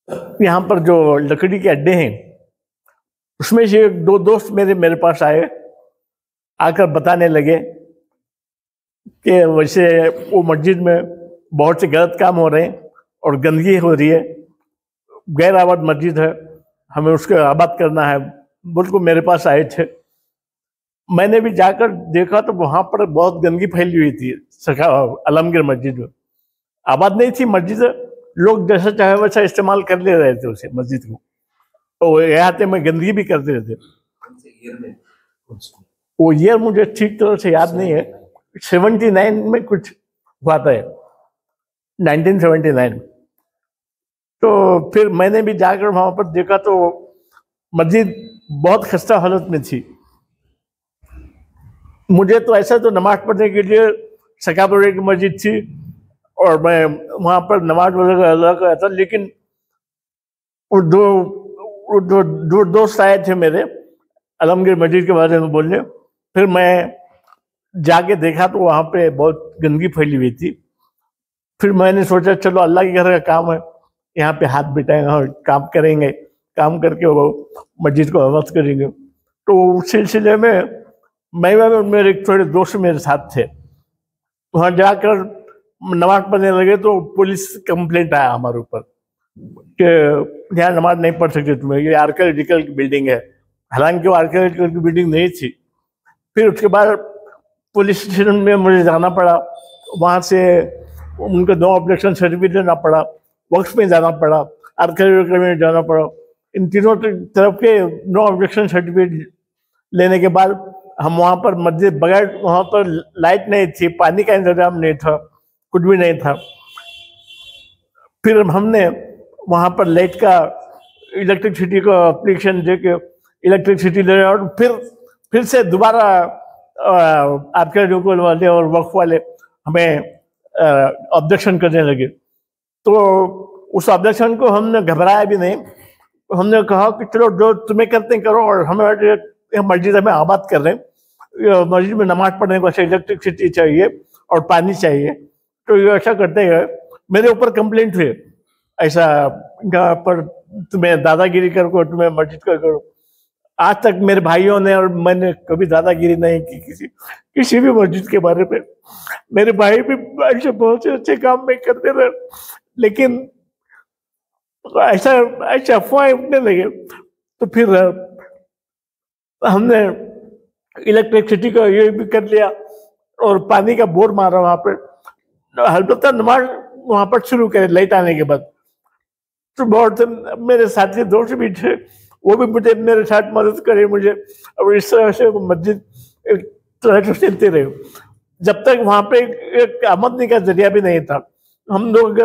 यहाँ पर जो लकड़ी के अड्डे हैं उसमें से दो दोस्त मेरे पास आए, आकर बताने लगे कि वैसे वो मस्जिद में बहुत से गलत काम हो रहे हैं और गंदगी हो रही है, गैर आबाद मस्जिद है, हमें उसको आबाद करना है। बिल्कुल मेरे पास आए थे। मैंने भी जाकर देखा तो वहां पर बहुत गंदगी फैली हुई थी आलमगीर मस्जिद में। आबाद नहीं थी मस्जिद, लोग जैसा चाहे वैसा इस्तेमाल कर ले रहे थे उसे मस्जिद को, तो यहाँ में गंदगी भी करते रहते। वो ईयर मुझे ठीक तरह से याद नहीं है, 79 में कुछ हुआ था, 1979। तो फिर मैंने भी जाकर वहां पर देखा तो मस्जिद बहुत खस्ता हालत में थी। मुझे तो ऐसा तो नमाज पढ़ने के लिए सकापुर की मस्जिद थी और मैं वहां पर नमाज अदा करता था, लेकिन वो दो दोस्त आए थे मेरे आलमगीर मस्जिद के बारे में बोलने। फिर मैं जाके देखा तो वहां पे बहुत गंदगी फैली हुई थी। फिर मैंने सोचा चलो अल्लाह के घर का काम है, यहाँ पे हाथ बिठाएंगे और काम करेंगे, काम करके वो मस्जिद को आबाद करेंगे। तो उस सिलसिले में मैं मेरे थोड़े दोस्त मेरे साथ थे, वहां जाकर नमाज पढ़ने लगे तो पुलिस कंप्लेंट आया हमारे ऊपर कि यहाँ नमाज नहीं पढ़ सकते तुम्हें, ये आर्कियोलॉजिकल की बिल्डिंग है। हालांकि वो आर्कियोलॉजिकल की बिल्डिंग नहीं थी। फिर उसके बाद पुलिस स्टेशन में मुझे जाना पड़ा, वहाँ से उनको नो ऑब्जेक्शन सर्टिफिकेट लेना पड़ा, वक्फ में जाना पड़ा, आर्कियोलॉजिकल में जाना पड़ा। इन तीनों तरफ के नो ऑब्जेक्शन सर्टिफिकेट लेने के बाद हम वहाँ पर मस्जिद बगैर, वहाँ पर लाइट नहीं थी, पानी का इंतजाम नहीं था, कुछ भी नहीं था। फिर हमने वहाँ पर लाइट का, इलेक्ट्रिसिटी का एप्लीकेशन दे के इलेक्ट्रिसिटी ले, और फिर से दोबारा आपके लोकल वाले और वक्फ वाले हमें ऑब्जेक्शन करने लगे। तो उस ऑब्जेक्शन को हमने घबराया भी नहीं, हमने कहा कि चलो जो तुम्हें करते करो, और हमें मस्जिद में आबाद कर रहे हैं, मस्जिद में नमाज पढ़ने को इलेक्ट्रिसिटी चाहिए और पानी चाहिए, तो ये ऐसा करते गए। मेरे ऊपर कंप्लेंट हुई, ऐसा यहाँ पर तुम्हें दादागिरी करो, तुम्हें मस्जिद का करो। आज तक मेरे भाइयों ने और मैंने कभी दादागिरी नहीं की किसी भी मस्जिद के बारे में। मेरे भाई भी ऐसे बहुत से अच्छे काम में करते रहे, लेकिन ऐसा अफवाहें उठने लगे। तो फिर हमने इलेक्ट्रिसिटी का ये भी कर लिया और पानी का बोर मारा वहां पर, अलबत्ता नमाज वहां पर शुरू करे लाइट आने के बाद। तो बहुत मेरे साथी दोस्त भी थे, वो भी मुझे मेरे साथ मदद करे मुझे, और इस तरह से मस्जिद एक तरह से चलती रही। जब तक वहां पे एक आमदनी का जरिया भी नहीं था, हम लोग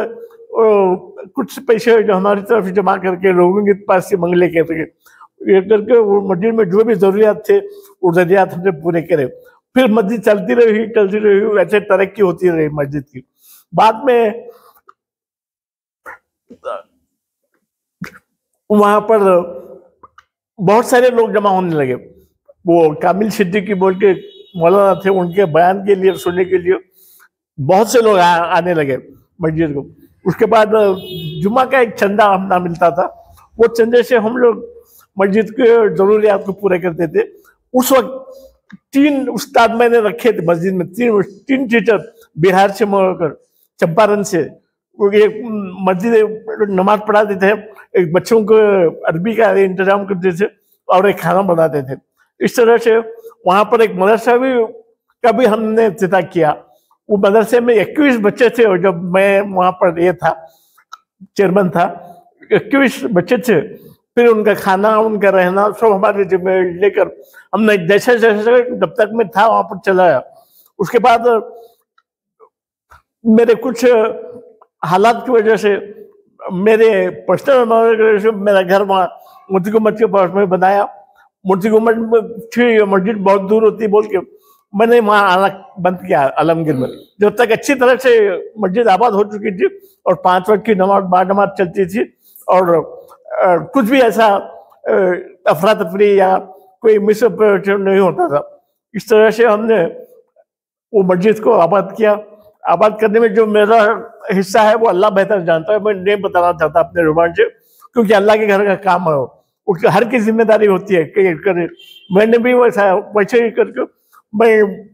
कुछ पैसे जो हमारी तरफ से जमा करके लोगों के पास से मंगले करके वो मस्जिद में जो भी जरूरियात थे वो जरूरियात हमने पूरे करे। फिर मस्जिद चलती रही, वैसे तरक्की होती रही मस्जिद की। बाद में वहां पर बहुत सारे लोग जमा होने लगे। वो कामिल सिद्दीकी बोल के मौलाना थे, उनके बयान के लिए सुनने के लिए बहुत से लोग आने लगे मस्जिद को। उसके बाद जुम्मा का एक चंदा हमना मिलता था, वो चंदे से हम लोग मस्जिद के जरूरियात को पूरे करते थे। उस वक्त 3 उस्ताद मैंने रखे थे मस्जिद में, 3 टीचर बिहार से मोड़कर चंपारण से। एक मस्जिद नमाज पढ़ाते थे, एक बच्चों को अरबी का इंतजाम करते थे और एक खाना बनाते थे। इस तरह से वहां पर एक मदरसा भी का भी हमने इफ्तिताह किया। वो मदरसे में 21 बच्चे थे, और जब मैं वहां पर ये था, चेयरमैन था, 21 बच्चे थे। फिर उनका खाना, उनका रहना सब हमारे जिम्मे लेकर हमने जैसे जैसे जब तक मैं था वहां पर चलाया। उसके बाद मेरे कुछ हालात की वजह से मेरे पर्सनल मेरा घर वहाँ मोती गुम्बद के पास में बनाया। मोती गुम्बद मस्जिद बहुत दूर होती बोल के मैंने वहाँ आना बंद किया आलमगीर में। जब तक अच्छी तरह से मस्जिद आबाद हो चुकी थी और 5 वक्त की नमाज बाद नमाज चलती थी, और कुछ भी ऐसा अफरा तफरी या कोई मिसअपरेशन नहीं होता था। इस तरह से हमने वो मस्जिद को आबाद किया आबाद करने में जो मेरा हिस्सा है वो अल्लाह बेहतर जानता है, मैं नहीं बताना चाहता अपने जुबान से, क्योंकि अल्लाह के घर का काम है, उसकी हर की जिम्मेदारी होती है कि करे। मैंने भी वैसे ही करके मैं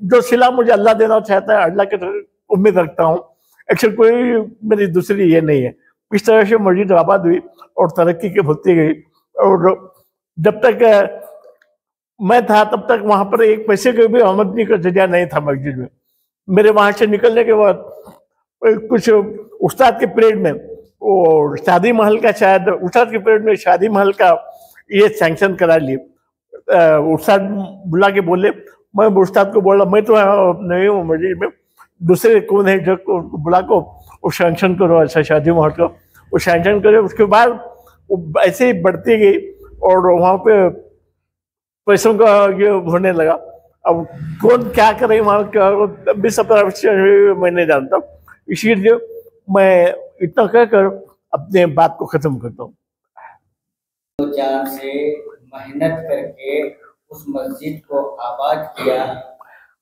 जो सिला मुझे अल्लाह देना चाहता है, अल्लाह की उम्मीद रखता हूँ। एक्चुअली कोई मेरी दूसरी ये नहीं है। इस तरह से मस्जिद आबाद हुई और तरक्की के होती गई, और जब तक मैं था तब तक वहां पर एक पैसे के भी आमदनी का जरिया नहीं था मस्जिद में। मेरे वहां से निकलने के बाद कुछ उस्ताद के पीरियड में वो शादी महल का, शायद उस्ताद के पीरियड में शादी महल का ये सैंक्शन करा लिए। उस्ताद बुला के बोले, मैं उस्ताद को बोला मैं तो नहीं हूँ मस्जिद में, दूसरे कौन है जो बुला को वो सैंक्शन करो, ऐसा शादी महल का वो सैंक्शन करे। उसके बाद वो ऐसे ही बढ़ती गई और वहाँ पे पैसों का ये होने लगा। अब कौन क्या करे वहाँ का 20-17 मैं नहीं जानता, इसीलिए मैं इतना कहकर अपने बात को खत्म करता हूँ। जान से मेहनत करके उस मस्जिद को आबाद किया,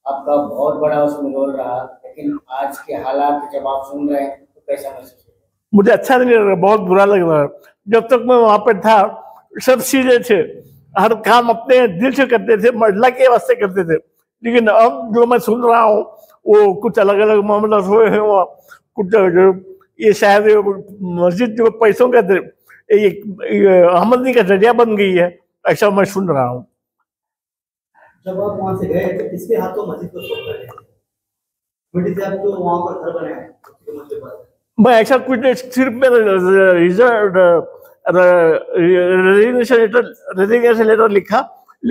आपका बहुत बड़ा उसमें रोल रहा, लेकिन आज के हालात जब आप सुन रहे हैं तो कैसा महसूस होता है? मुझे अच्छा नहीं लग रहा, बहुत बुरा लग रहा है। जब तक मैं वहां पर था सब चीजें थे, हर काम अपने दिल से करते थे, अल्लाह के वास्ते करते थे, लेकिन अब जो मैं सुन रहा हूँ वो कुछ अलग अलग मामला हुए हैं। वहाँ कुछ जो ये शायद मस्जिद जो पैसों का आमदनी का जरिया बन गई है, ऐसा मैं सुन रहा हूँ। जब आप वहां से गए तो किसके हाथों मस्जिद को सौंप कर गए? मिट्टी से आपको वहां पर घर बनाया मस्जिद पर? मैं ऐसा कुछ नहीं, सिर्फ मेरा रेजिग्नेशन लेटर लिख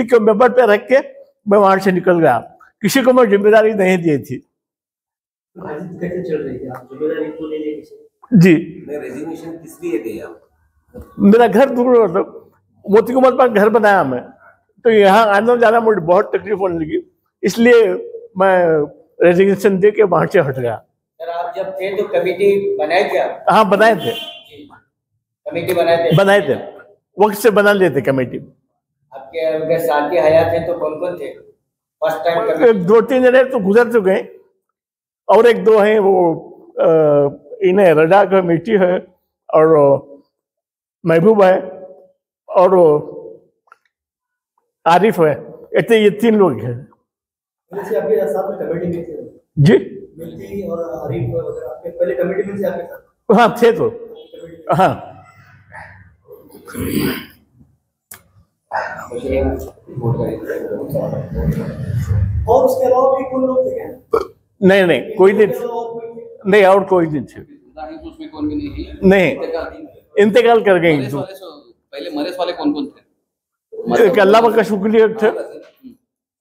के पेपर पे रख के मैं वहां से निकल गया। किसी को मैं जिम्मेदारी नहीं दी थी। मस्जिद कैसे चल रही थी? आप जिम्मेदारी क्यों नहीं ली किसी? जी, रेजिग्नेशन किस लिए दी आप? मेरा घर मोती कुमार पास घर बनाया मैं, तो यहाँ आना जाना मुझे बहुत तकलीफ होने लगी, इसलिए मैं रेजिग्नेशन दे के वहां से हट गया। सर आप जब थे तो कमेटी बनाए थे आप? हाँ बनाए थे, कमेटी बनाए थे, वक्त से बना लेते कमेटी। आपके अगर साथी हयात हैं तो कौन कौन थे? फर्स्ट टाइम 2-3 जने तो गुजर चुके हैं, और 1-2 हैं वो इन्हें रजा कमेटी है, और महबूब है, और आरिफ है, ऐसे ये 3 लोग हैं। जैसे आपके साथ में कमेटी में थे जी, मिलती और आरिफ वगैरह आपके पहले कमेटी में थे आपके साथ? हाँ थे तो, हाँ। और उसके अलावा भी कौन लोग थे क्या? नहीं कोई नहीं, और कोई नहीं थे। उसमें कौन भी नहीं? नहीं, इंतकाल कर गए। पहले मरेस वाले कौन कौन थे? एक अल्लाह का शुक्रिया थे,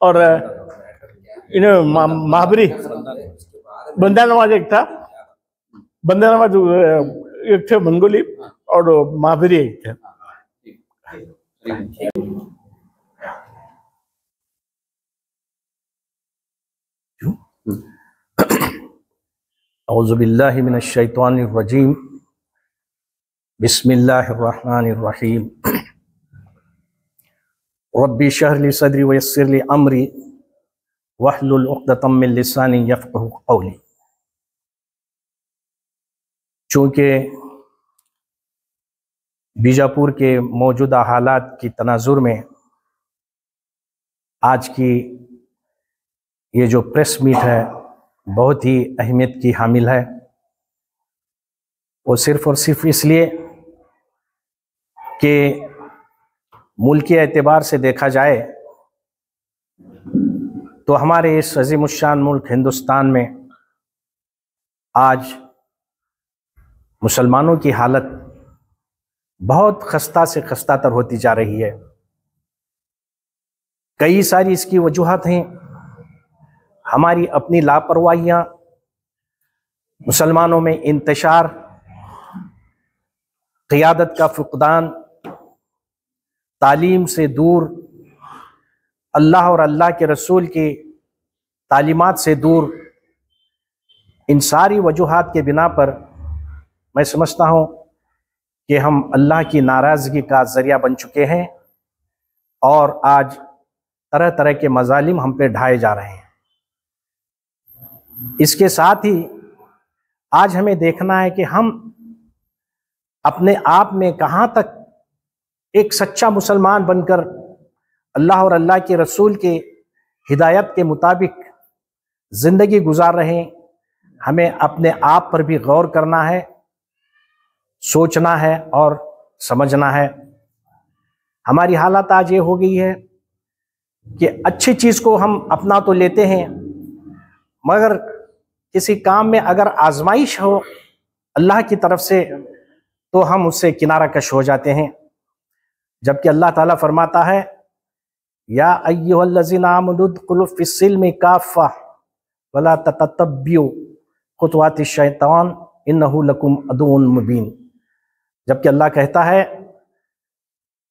और इन्हें महाबरी बंदा नवाज एक था, बंदा नवाज एक थे मंगोली, और महाबरी एक थे। औज़ु बिल्लाहि मिनश शैतानिर रजीम, बिस्मिल्लाहिर रहमानिर रहीम। रब्बी शरह ली सदरी व यस्सिर ली अमरी वहलुल उक़दतम मिन लिसानी यफ़क़हू क़ौली। चूँकि बीजापुर के मौजूदा हालात की तनाजुर में आज की ये जो प्रेस मीट है बहुत ही अहमियत की हामिल है। वो सिर्फ़ और सिर्फ इसलिए कि मुल्की एतबार से देखा जाए तो हमारे इस अज़ीमुश्शान मुल्क हिंदुस्तान में आज मुसलमानों की हालत बहुत खस्ता से खस्तातर होती जा रही है। कई सारी इसकी वजूहात हैं। हमारी अपनी लापरवाहियाँ, मुसलमानों में इंतशार, क़ियादत का फ़ुक़दान, तालीम से दूर, अल्लाह और अल्लाह के रसूल की तालीमात से दूर, इन सारी वजूहात के बिना पर मैं समझता हूँ कि हम अल्लाह की नाराज़गी का ज़रिया बन चुके हैं और आज तरह तरह के मज़ालिम हम पे ढाए जा रहे हैं। इसके साथ ही आज हमें देखना है कि हम अपने आप में कहाँ तक एक सच्चा मुसलमान बनकर अल्लाह और अल्लाह के रसूल के हिदायत के मुताबिक ज़िंदगी गुजार रहे हैं। हमें अपने आप पर भी गौर करना है, सोचना है और समझना है। हमारी हालत आज ये हो गई है कि अच्छी चीज़ को हम अपना तो लेते हैं, मगर किसी काम में अगर आजमाइश हो अल्लाह की तरफ से तो हम उससे किनारा कश हो जाते हैं। जबकि अल्लाह ताला फरमाता है, या अय्युहल्लज़ीना आमनु उदखुलू फ़िस्सिल्मि काफ़्फ़ा वला ततब्बियू खुतवातिश शैतान इन्नहु लकुम अदुव्वुन मुबीन। जबकि अल्लाह कहता है,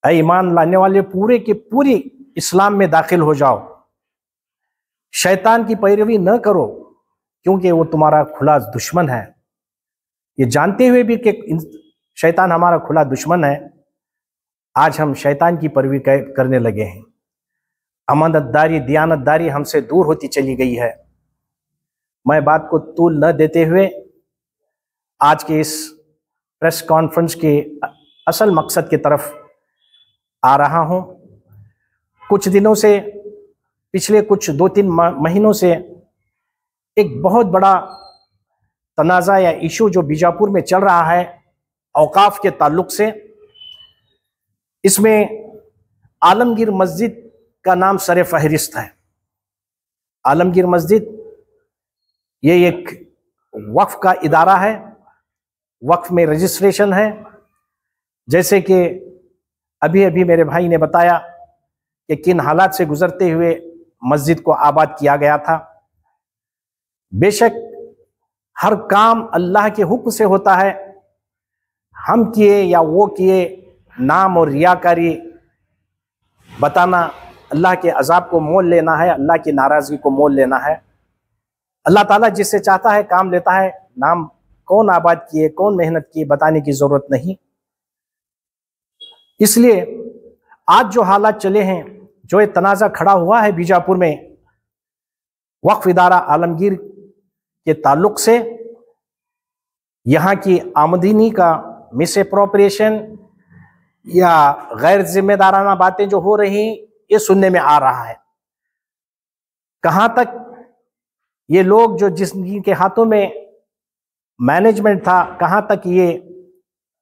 ऐ ईमान लाने वाले पूरे के पूरी इस्लाम में दाखिल हो जाओ, शैतान की पैरवी न करो क्योंकि वो तुम्हारा खुला दुश्मन है। ये जानते हुए भी कि शैतान हमारा खुला दुश्मन है, आज हम शैतान की पैरवी करने लगे हैं। अमानतदारी, दियानतदारी हमसे दूर होती चली गई है। मैं बात को तूल न देते हुए आज के इस प्रेस कॉन्फ्रेंस के असल मकसद की तरफ आ रहा हूं। कुछ दिनों से, पिछले कुछ 2-3 महीनों से एक बहुत बड़ा तनाज़ा या इशू जो बीजापुर में चल रहा है औकाफ के ताल्लुक से, इसमें आलमगीर मस्जिद का नाम सरे फहरिस्त है। आलमगीर मस्जिद ये एक वक्फ का इदारा है, वक्फ में रजिस्ट्रेशन है। जैसे कि अभी अभी मेरे भाई ने बताया कि किन हालात से गुजरते हुए मस्जिद को आबाद किया गया था। बेशक हर काम अल्लाह के हुक्म से होता है। हम किए या वो किए, नाम और रियाकारी बताना अल्लाह के अजाब को मोल लेना है, अल्लाह की नाराज़गी को मोल लेना है। अल्लाह ताला जिससे चाहता है काम लेता है। नाम कौन आबाद किए, कौन मेहनत की, बताने की ज़रूरत नहीं। इसलिए आज जो हालात चले हैं, जो एक तनाज़ा खड़ा हुआ है बीजापुर में वक्फ इदारा आलमगीर के ताल्लुक से, यहाँ की आमदनी का मिसअप्रोप्रिएशन या गैर जिम्मेदाराना बातें जो हो रही, ये सुनने में आ रहा है। कहाँ तक ये लोग जो जिनके हाथों में मैनेजमेंट था, कहाँ तक ये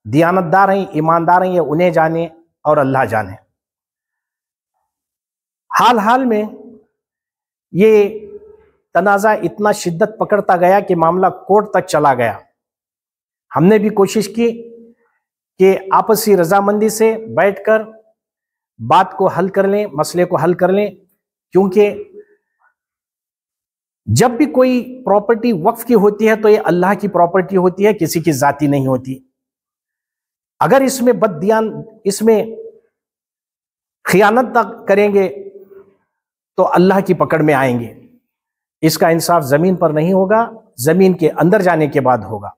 दियानतदार हैं, ईमानदार हैं, ये उन्हें जाने और अल्लाह जाने। हाल हाल में ये तनाज़ा इतना शिद्दत पकड़ता गया कि मामला कोर्ट तक चला गया। हमने भी कोशिश की कि आपसी रजामंदी से बैठकर बात को हल कर लें, मसले को हल कर लें, क्योंकि जब भी कोई प्रॉपर्टी वक्फ की होती है तो ये अल्लाह की प्रॉपर्टी होती है, किसी की जाती नहीं होती। अगर इसमें खियानत करेंगे तो अल्लाह की पकड़ में आएंगे। इसका इंसाफ जमीन पर नहीं होगा, जमीन के अंदर जाने के बाद होगा।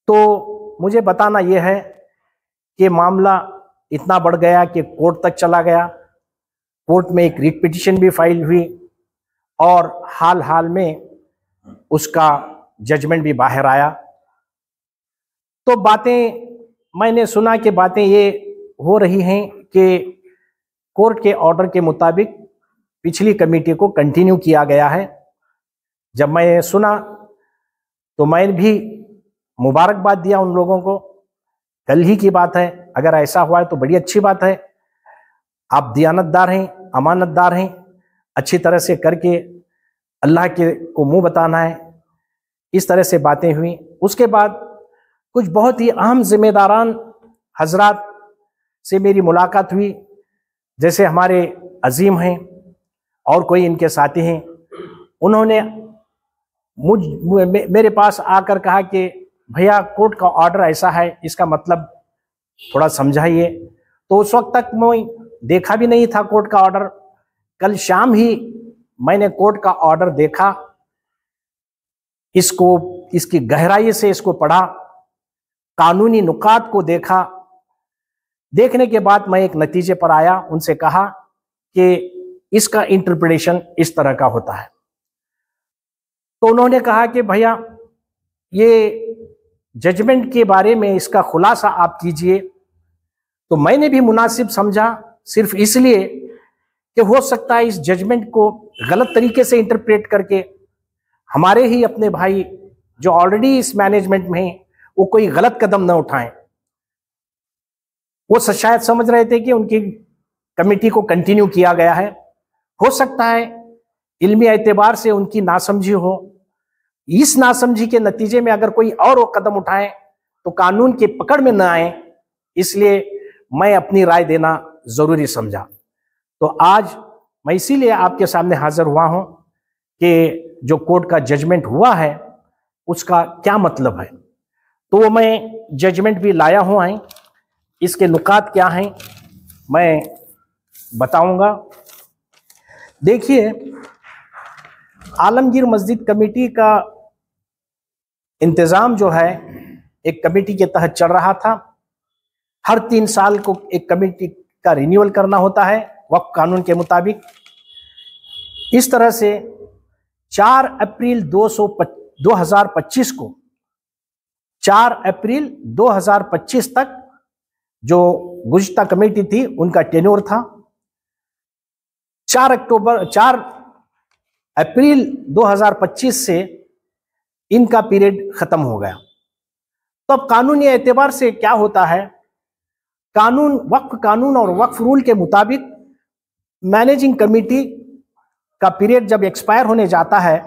तो मुझे बताना यह है कि मामला इतना बढ़ गया कि कोर्ट तक चला गया। कोर्ट में एक रिट पिटीशन भी फाइल हुई और हाल हाल में उसका जजमेंट भी बाहर आया। तो बातें मैंने सुना कि बातें ये हो रही हैं कि कोर्ट के ऑर्डर के मुताबिक पिछली कमेटी को कंटिन्यू किया गया है। जब मैं सुना तो मैंने भी मुबारकबाद दिया उन लोगों को। कल ही की बात है, अगर ऐसा हुआ है तो बड़ी अच्छी बात है। आप दियानतदार हैं, अमानतदार हैं, अच्छी तरह से करके अल्लाह के को मुंह बताना है। इस तरह से बातें हुई। उसके बाद कुछ बहुत ही अहम जिम्मेदारान हजरात से मेरी मुलाकात हुई, जैसे हमारे अजीम हैं और कोई इनके साथी हैं। उन्होंने मेरे पास आकर कहा कि भैया कोर्ट का ऑर्डर ऐसा है, इसका मतलब थोड़ा समझाइए। तो उस वक्त तक मैं देखा भी नहीं था कोर्ट का ऑर्डर। कल शाम ही मैंने कोर्ट का ऑर्डर देखा, इसकी गहराई से इसको पढ़ा, कानूनी नुकात को देखा। देखने के बाद मैं एक नतीजे पर आया। उनसे कहा कि इसका इंटरप्रिटेशन इस तरह का होता है। तो उन्होंने कहा कि भैया ये जजमेंट के बारे में इसका खुलासा आप कीजिए, तो मैंने भी मुनासिब समझा, सिर्फ इसलिए कि हो सकता है इस जजमेंट को गलत तरीके से इंटरप्रेट करके हमारे ही अपने भाई जो ऑलरेडी इस मैनेजमेंट में हैं वो कोई गलत कदम न उठाएं। वो शायद समझ रहे थे कि उनकी कमेटी को कंटिन्यू किया गया है। हो सकता है इल्मी एतबार से उनकी नासमझी हो। इस नासमझी के नतीजे में अगर कोई और वो कदम उठाए तो कानून के पकड़ में न आए, इसलिए मैं अपनी राय देना जरूरी समझा। तो आज मैं इसीलिए आपके सामने हाजिर हुआ हूं कि जो कोर्ट का जजमेंट हुआ है उसका क्या मतलब है। तो वो मैं जजमेंट भी लाया हुआ है, इसके नुकात क्या हैं मैं बताऊंगा। देखिए, आलमगीर मस्जिद कमेटी का इंतज़ाम जो है एक कमेटी के तहत चल रहा था। हर 3 साल को एक कमेटी का रिन्यूअल करना होता है वक्फ कानून के मुताबिक। इस तरह से 4 अप्रैल 2025 को 4 अप्रैल 2025 तक जो गुज़िश्ता कमेटी थी उनका टेन्योर था। 4 अप्रैल 2025 से इनका पीरियड खत्म हो गया। तो अब कानूनी एतबार से क्या होता है, वक्फ कानून और वक्फ रूल के मुताबिक मैनेजिंग कमेटी का पीरियड जब एक्सपायर होने जाता है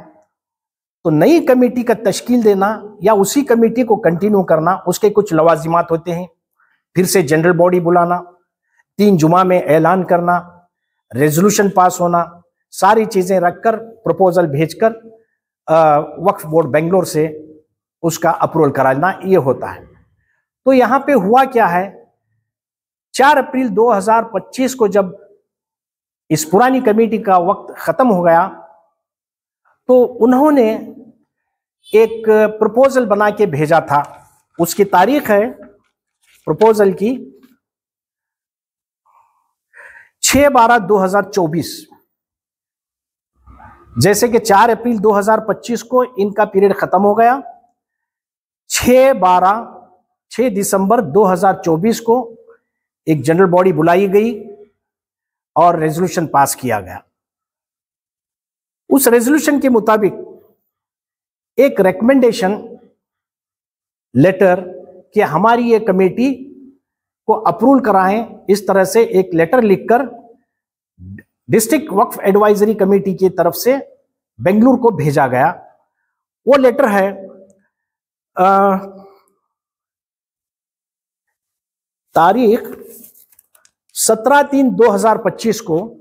तो नई कमेटी का तश्कील देना या उसी कमेटी को कंटिन्यू करना, उसके कुछ लवाजिमात होते हैं। फिर से जनरल बॉडी बुलाना, 3 जुमा में ऐलान करना, रेजोल्यूशन पास होना, सारी चीजें रखकर प्रपोजल भेजकर वक्फ बोर्ड बेंगलोर से उसका अप्रूवल कराना, ये होता है। तो यहाँ पे हुआ क्या है, 4 अप्रैल 2025 को जब इस पुरानी कमेटी का वक्त खत्म हो गया तो उन्होंने एक प्रपोजल बना के भेजा था। उसकी तारीख है प्रपोजल की 6/12/2024। जैसे कि 4 अप्रैल 2025 को इनका पीरियड खत्म हो गया, 6 दिसंबर 2024 को एक जनरल बॉडी बुलाई गई और रेजोल्यूशन पास किया गया। उस रेजोल्यूशन के मुताबिक एक रिकमेंडेशन लेटर कि हमारी ये कमेटी को अप्रूवल कराएं, इस तरह से एक लेटर लिखकर डिस्ट्रिक्ट वक्फ एडवाइजरी कमेटी की तरफ से बेंगलुरु को भेजा गया। वो लेटर है तारीख 17/3/2025 को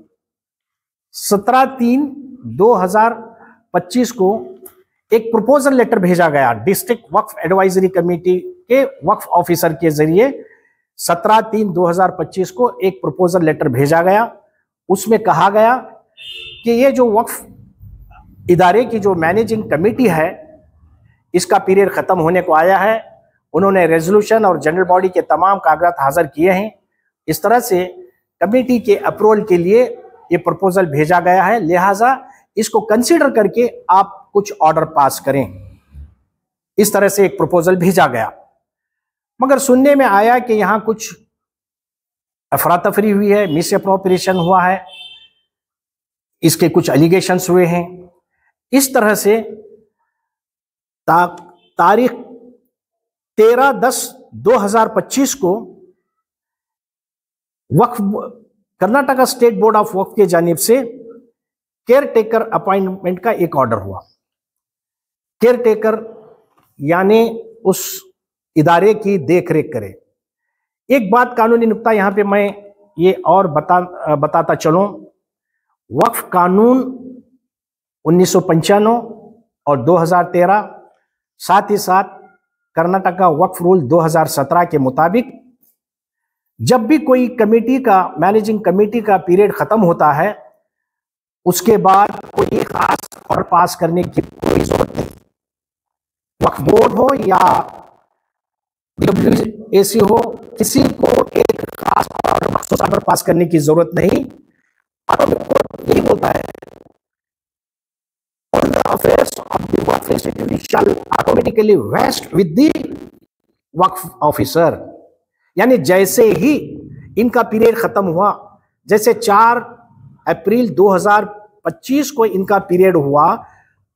17/3/2025 को एक प्रपोजल लेटर भेजा गया डिस्ट्रिक्ट वक्फ एडवाइजरी कमेटी के वक्फ ऑफिसर के जरिए। 17/3/2025 को एक प्रपोजल लेटर भेजा गया। उसमें कहा गया कि ये जो वक्फ इदारे की जो मैनेजिंग कमेटी है इसका पीरियड खत्म होने को आया है। उन्होंने रेजोल्यूशन और जनरल बॉडी के तमाम कागजात हाजिर किए हैं। इस तरह से कमेटी के अप्रूवल के लिए ये प्रपोजल भेजा गया है, लिहाजा इसको कंसीडर करके आप कुछ ऑर्डर पास करें। इस तरह से एक प्रपोजल भेजा गया, मगर सुनने में आया कि यहां कुछ अफरा तफरी हुई है, मिस अप्रोप्रिएशन हुआ है, इसके कुछ एलिगेशंस हुए हैं। इस तरह से तारीख 13/10/2025 को वक्फ कर्नाटका स्टेट बोर्ड ऑफ वक्फ के जानिब से केयर टेकर अपॉइंटमेंट का एक ऑर्डर हुआ। केयर टेकर यानी उस इदारे की देख रेख करे। एक बात कानूनी नुक्ता यहां पे मैं ये और बताता चलूं, वक्फ कानून 1995 और 2013, साथ ही साथ कर्नाटका वक्फ रूल 2017 के मुताबिक जब भी कोई कमेटी का मैनेजिंग कमेटी का पीरियड खत्म होता है उसके बाद कोई खास ऑर्डर पास करने की कोई जरूरत नहीं। वक्फ बोर्ड हो या डब्ल्यूएसी हो, किसी को एक खास ऑर्डर पास करने की जरूरत नहीं। और कोर्ट यही बोलता है, on the affairs of the waqf institution shall automatically vest with the Waqf officer. यानी जैसे ही इनका पीरियड खत्म हुआ, जैसे 4 अप्रैल 2025 को इनका पीरियड हुआ,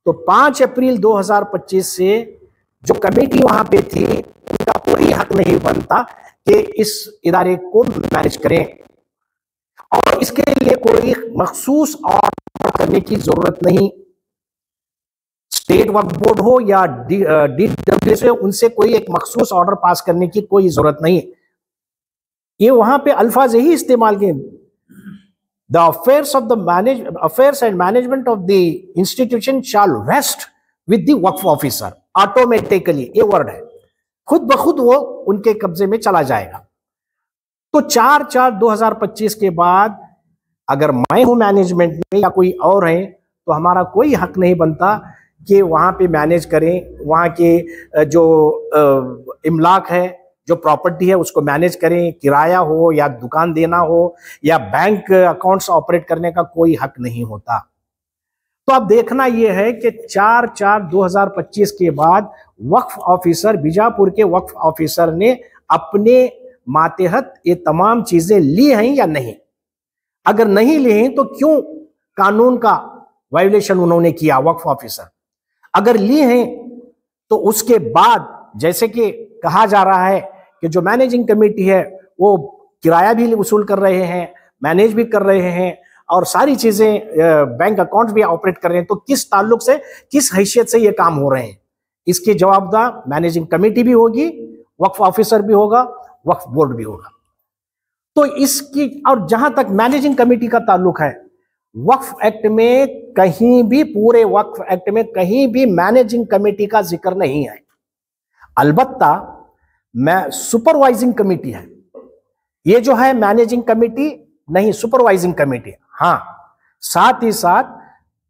तो 5 अप्रैल 2025 से जो कमेटी वहां पे थी उनका कोई हक नहीं बनता कि इस इदारे को मैनेज करें, और इसके लिए कोई मखसूस ऑर्डर करने की जरूरत नहीं। स्टेट वक्फ बोर्ड हो या DWS हो, उनसे कोई एक मखसूस ऑर्डर पास करने की कोई जरूरत नहीं। ये वहां पे अल्फाज यही इस्तेमाल किए, the affairs and management of the institution shall vest with the Waqf officer automatically, ये वर्ड है, खुद ब खुद वो उनके कब्जे में चला जाएगा। तो 4/4/2025 के बाद अगर मैं हूं मैनेजमेंट में या कोई और है, तो हमारा कोई हक नहीं बनता कि वहां पे मैनेज करें, वहां के जो इमलाक है, जो प्रॉपर्टी है उसको मैनेज करें, किराया हो या दुकान देना हो या बैंक अकाउंट्स ऑपरेट करने का कोई हक नहीं होता। तो अब देखना यह है कि 4/4/2025 के बाद वक्फ ऑफिसर, बीजापुर के वक्फ ऑफिसर ने अपने मातहत ये तमाम चीजें ली हैं या नहीं। अगर नहीं ली हैं तो क्यों कानून का वायोलेशन उन्होंने किया वक्फ ऑफिसर। अगर ली हैं तो उसके बाद जैसे कि कहा जा रहा है कि जो मैनेजिंग कमेटी है वो किराया भी वसूल कर रहे हैं, मैनेज भी कर रहे हैं और सारी चीजें बैंक अकाउंट्स भी ऑपरेट कर रहे हैं, तो किस ताल्लुक से, किस हैसियत से ये काम हो रहे हैं, इसकी जवाबदार मैनेजिंग कमेटी भी होगी, वक्फ ऑफिसर भी होगा, वक्फ बोर्ड भी होगा। तो इसकी, और जहां तक मैनेजिंग कमेटी का ताल्लुक है, वक्फ एक्ट में कहीं भी, पूरे वक्फ एक्ट में कहीं भी मैनेजिंग कमेटी का जिक्र नहीं है। अलबत्ता मैं सुपरवाइजिंग कमेटी है, ये जो है मैनेजिंग कमेटी नहीं, सुपरवाइजिंग कमेटी। हाँ, साथ ही साथ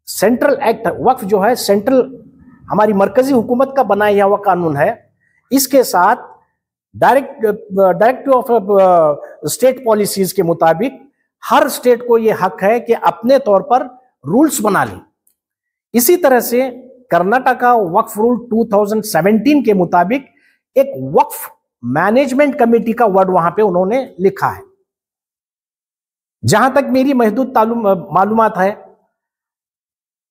सेंट्रल एक्ट, वक्फ जो है सेंट्रल हमारी मरकजी हुकूमत का बनाया हुआ कानून है, इसके साथ डायरेक्टिव ऑफ स्टेट पॉलिसीज के मुताबिक हर स्टेट को यह हक है कि अपने तौर पर रूल्स बना लें। इसी तरह से कर्नाटका वक्फ रूल 2017 के मुताबिक एक वक्फ मैनेजमेंट कमेटी का वर्ड वहां पे उन्होंने लिखा है। जहां तक मेरी महदूद मालूमात है,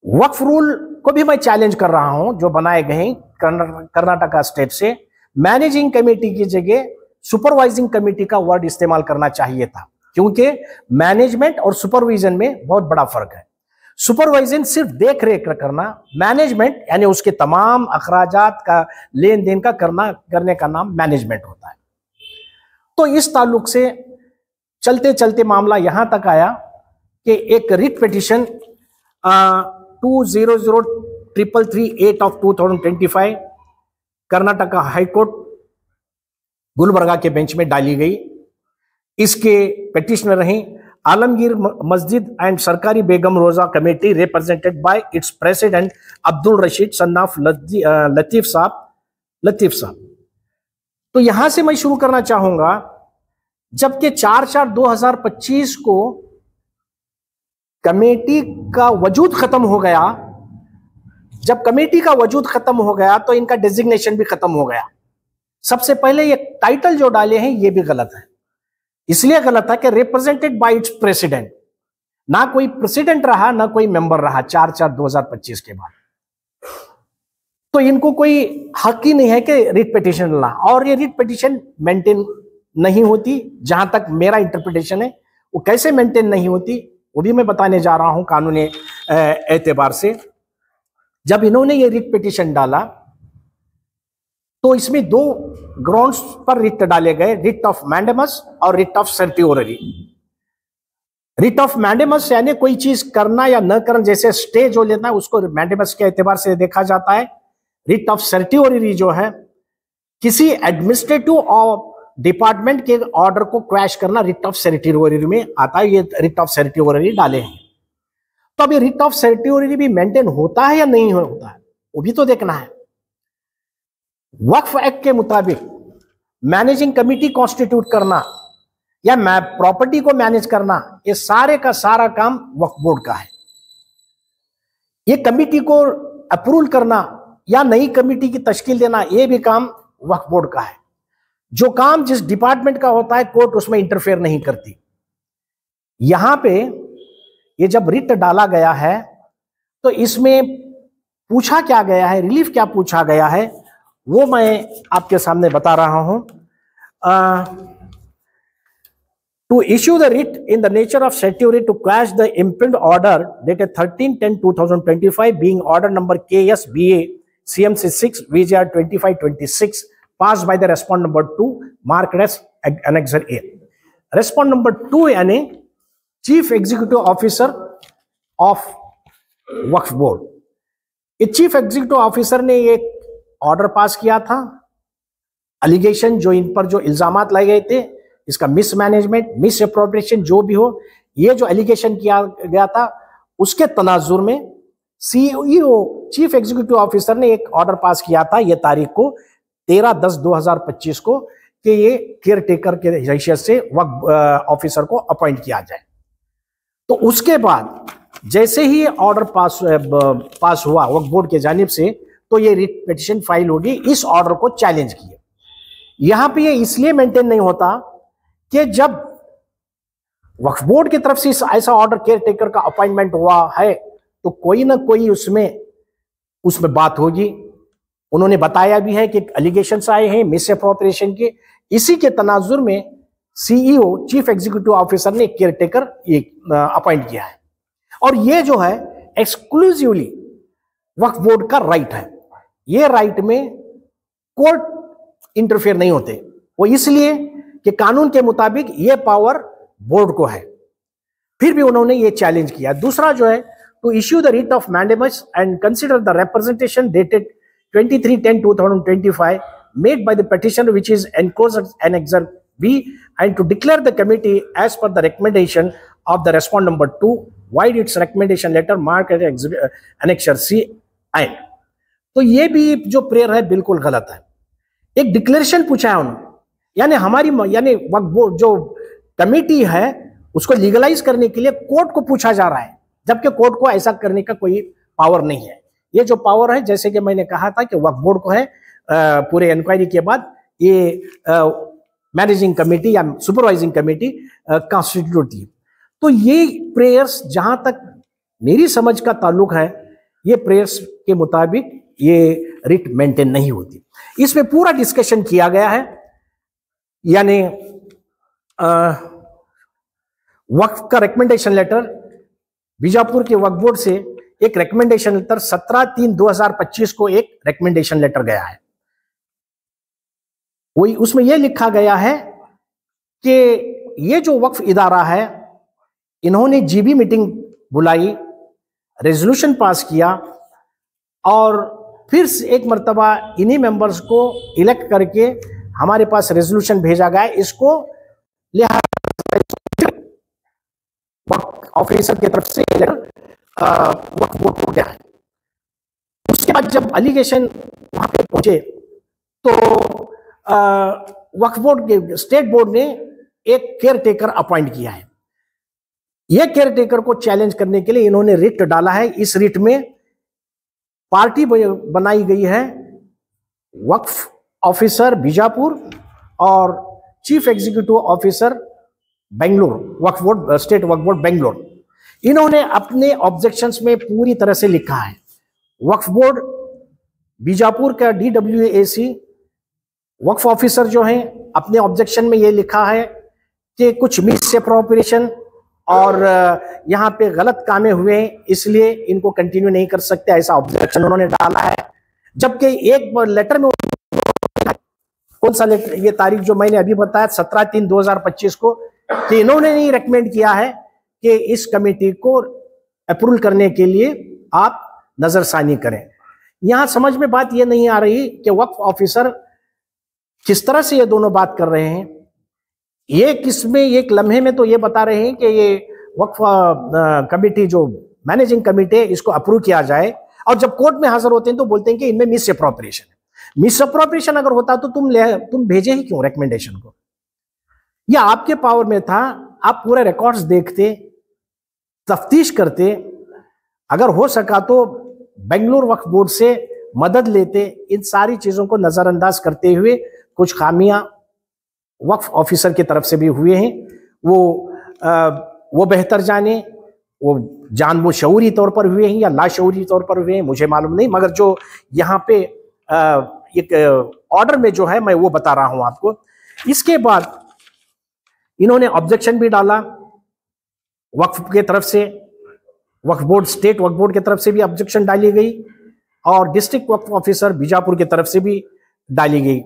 वक्फ रूल को भी मैं चैलेंज कर रहा हूं जो बनाए गए हैं कर्नाटका स्टेट से। मैनेजिंग कमेटी की जगह सुपरवाइजिंग कमेटी का वर्ड इस्तेमाल करना चाहिए था, क्योंकि मैनेजमेंट और सुपरविजन में बहुत बड़ा फर्क है। सुपरवाइजन सिर्फ देख रेख करना, मैनेजमेंट यानी उसके तमाम अखराजात का लेन देन का करने का नाम मैनेजमेंट होता है। तो इस ताल्लुक से चलते चलते मामला यहां तक आया कि एक writ petition 200338 of 2025 Karnataka high court Gulbarga के बेंच में डाली गई। इसके पिटिशनर हैं आलमगीर मस्जिद एंड सरकारी बेगम रोजा committee represented by it's president Abdul Rashid son of Latif साहब। तो यहां से मैं शुरू करना चाहूंगा, जबकि 4/4/2025 को कमेटी का वजूद खत्म हो गया। जब कमेटी का वजूद खत्म हो गया तो इनका डेजिग्नेशन भी खत्म हो गया। सबसे पहले ये टाइटल जो डाले हैं ये भी गलत है। इसलिए गलत है कि रिप्रेजेंटेड बाय इट्स प्रेसिडेंट, ना कोई प्रेसिडेंट रहा ना कोई मेंबर रहा 4/4/2025 के बाद। तो इनको कोई हक ही नहीं है कि रिट पिटीशन ला, और ये रिट पिटीशन मेंटेन नहीं होती। जहां तक मेरा इंटरप्रिटेशन है, वो कैसे मेंटेन नहीं होती वो भी मैं बताने जा रहा हूं कानूनी एतबार से। जब इन्होंने ये रिट पिटीशन डाला तो इसमें 2 ग्राउंड्स पर रिट डाले गए, रिट ऑफ मैंडेमस और writ of certiorari. Writ of mandamus यानी कोई चीज करना या न करना, जैसे स्टे जो लेना है उसको मैंडेमस के एतबार से देखा जाता है। रिट ऑफ सर्टियोररी जो है किसी एडमिनिस्ट्रेटिव और डिपार्टमेंट के ऑर्डर को क्रैश करना रिट ऑफ सर्टियोररी में आता है। ये रिट ऑफ सर्टियोररी डाले हैं। तो अभी रिट ऑफ सर्टियोररी भी मेंटेन होता है या नहीं होता है वो भी तो देखना है। वक्फ एक्ट के मुताबिक मैनेजिंग कमेटी कॉन्स्टिट्यूट करना या प्रॉपर्टी को मैनेज करना, ये सारे का सारा काम वक्फ बोर्ड का है। ये कमेटी को अप्रूवल करना या नई कमेटी की तश्कील देना, ये भी काम वक्फ बोर्ड का है। जो काम जिस डिपार्टमेंट का होता है कोर्ट उसमें इंटरफेयर नहीं करती। यहां पे ये जब रिट डाला गया है तो इसमें पूछा क्या गया है, रिलीफ क्या पूछा गया है, वो मैं आपके सामने बता रहा हूं। To issue the writ in the nature of statutory to quash the impugned order dated 13/10/2025 being order number KSBA CMC 6 VJR 2526 passed by the respondent number 2 marked as Annexure A. Respondent number 2 यानी Chief Executive Officer of Waqf board, ये chief executive officer ने एक order pass किया था। Allegation जो इन पर जो इल्जामात लगाए गए थे, इसका मिसमैनेजमेंट, मिस अप्रोप्रिएशन जो भी हो, ये जो एलिगेशन किया गया था उसके तनाजुर में सीईओ चीफ एग्जीक्यूटिव ऑफिसर ने एक ऑर्डर पास किया था ये तारीख को 13/10/2025 को कि ये केयर टेकर के हैसियत से वक्फ ऑफिसर को अपॉइंट किया जाए। तो उसके बाद जैसे ही ऑर्डर पास हुआ वक्फ बोर्ड के जानिब से, तो ये रिट पिटीशन फाइल होगी इस ऑर्डर को चैलेंज किए। यहां पे ये इसलिए मेंटेन नहीं होता कि जब वक्फ बोर्ड की तरफ से ऐसा ऑर्डर केयर टेकर का अपॉइंटमेंट हुआ है तो कोई ना कोई उसमें बात होगी। उन्होंने बताया भी है कि एलिगेशंस आए हैं मिस अप्रोप्रिएशन के, इसी के तनाजुर में सीईओ चीफ एग्जीक्यूटिव ऑफिसर ने केयर टेकर अपॉइंट किया है। और ये जो है एक्सक्लूसिवली वक्फ बोर्ड का राइट है। ये राइट में कोर्ट इंटरफेयर नहीं होते, वो इसलिए कि कानून के मुताबिक ये पावर बोर्ड को है। फिर भी उन्होंने ये चैलेंज किया। दूसरा जो है to issue the writ of mandamus and consider the representation dated 23/10/2025 made by the petitioner which is enclosed annexure B and to declare the committee as per the recommendation of the respondent number 2 void its recommendation letter marked as Annexure C and। तो ये भी जो prayer है बिल्कुल गलत है। एक declaration पूछा है उन्होंने, यानी वक्फ बोर्ड जो कमेटी है उसको लीगलाइज करने के लिए कोर्ट को पूछा जा रहा है, जबकि कोर्ट को ऐसा करने का कोई पावर नहीं है। ये जो पावर है, जैसे कि मैंने कहा था कि वक्फ बोर्ड को है पूरे इंक्वायरी के बाद ये मैनेजिंग कमेटी या सुपरवाइजिंग कमेटी कॉन्स्टिट्यूट होती है। तो ये प्रेयर्स जहां तक मेरी समझ का ताल्लुक है, ये प्रेयर्स के मुताबिक ये रिट मेंटेन नहीं होती। इसमें पूरा डिस्कशन किया गया है, यानी वक्फ का रिकमेंडेशन लेटर, बीजापुर के वक्फ बोर्ड से एक रिकमेंडेशन लेटर 17/3/2025 को एक रिकमेंडेशन लेटर गया है। वही उसमें यह लिखा गया है कि ये जो वक्फ इदारा है इन्होंने जीबी मीटिंग बुलाई, रेजोल्यूशन पास किया और फिर एक मर्तबा इन्हीं मेंबर्स को इलेक्ट करके हमारे पास रेजोल्यूशन भेजा गया। इसको लिहाजा वक्फ ऑफिसर की तरफ से वक्फ बोर्ड को गया है। उसके बाद जब एलिगेशन वहां पे पहुंचे तो वक्फ बोर्ड के स्टेट बोर्ड ने एक केयर टेकर अपॉइंट किया है। यह केयर टेकर को चैलेंज करने के लिए इन्होंने रिट डाला है। इस रिट में पार्टी बनाई गई है वक्फ ऑफिसर बीजापुर और चीफ एग्जीक्यूटिव ऑफिसर बेंगलुरु, वक्फ बोर्ड स्टेट वक्फ बोर्ड बेंगलुरु। इन्होंने अपने ऑब्जेक्शंस में पूरी तरह से लिखा है। वक्फ बोर्ड बीजापुर का DWAC वक्फ ऑफिसर जो हैं अपने ऑब्जेक्शन में ये लिखा है कि कुछ मिस अप्रोप्रिएशन और यहाँ पे गलत कामें हुए हैं, इसलिए इनको कंटिन्यू नहीं कर सकते, ऐसा ऑब्जेक्शन उन्होंने डाला है। जबकि एक लेटर में, कौन सा लेटर, ये तारीख जो मैंने अभी बताया 17/3/2025 को, कि इन्होंने नहीं रेकमेंड किया है कि इस कमेटी को अप्रूवल करने के लिए आप नजरसानी करें। यहां समझ में बात ये नहीं आ रही कि वक्फ ऑफिसर किस तरह से ये दोनों बात कर रहे हैं। ये किसमें एक लम्हे में तो ये बता रहे हैं कि ये वक्फ कमेटी जो मैनेजिंग कमेटी है इसको अप्रूव किया जाए, और जब कोर्ट में हाजिर होते हैं तो बोलते हैं कि इनमें मिस अप्रोप्रिएशन है। मिस अप्रोप्रिएशन अगर होता तो तुम भेजे ही क्यों रिकमेंडेशन को? यह आपके पावर में था, आप पूरे रिकॉर्ड्स देखते, तफ्तीश करते, अगर हो सका तो बेंगलुरु वक्फ बोर्ड से मदद लेते, इन सारी चीजों को नजरअंदाज करते हुए कुछ खामियां वक्फ ऑफिसर की तरफ से भी हुए हैं। वो बेहतर जाने, वो जानबूझ शऊरी तौर पर हुए हैं या लाशऊरी तौर पर हुए हैं, मुझे मालूम नहीं, मगर जो यहाँ पे एक ऑर्डर में जो है मैं वो बता रहा हूं आपको। इसके बाद इन्होंने ऑब्जेक्शन भी डाला वक्फ के तरफ से, वक्फ बोर्ड, स्टेट वक्फ बोर्ड की तरफ से भी ऑब्जेक्शन डाली गई और डिस्ट्रिक्ट वक्फ ऑफिसर बीजापुर की तरफ से भी डाली गई।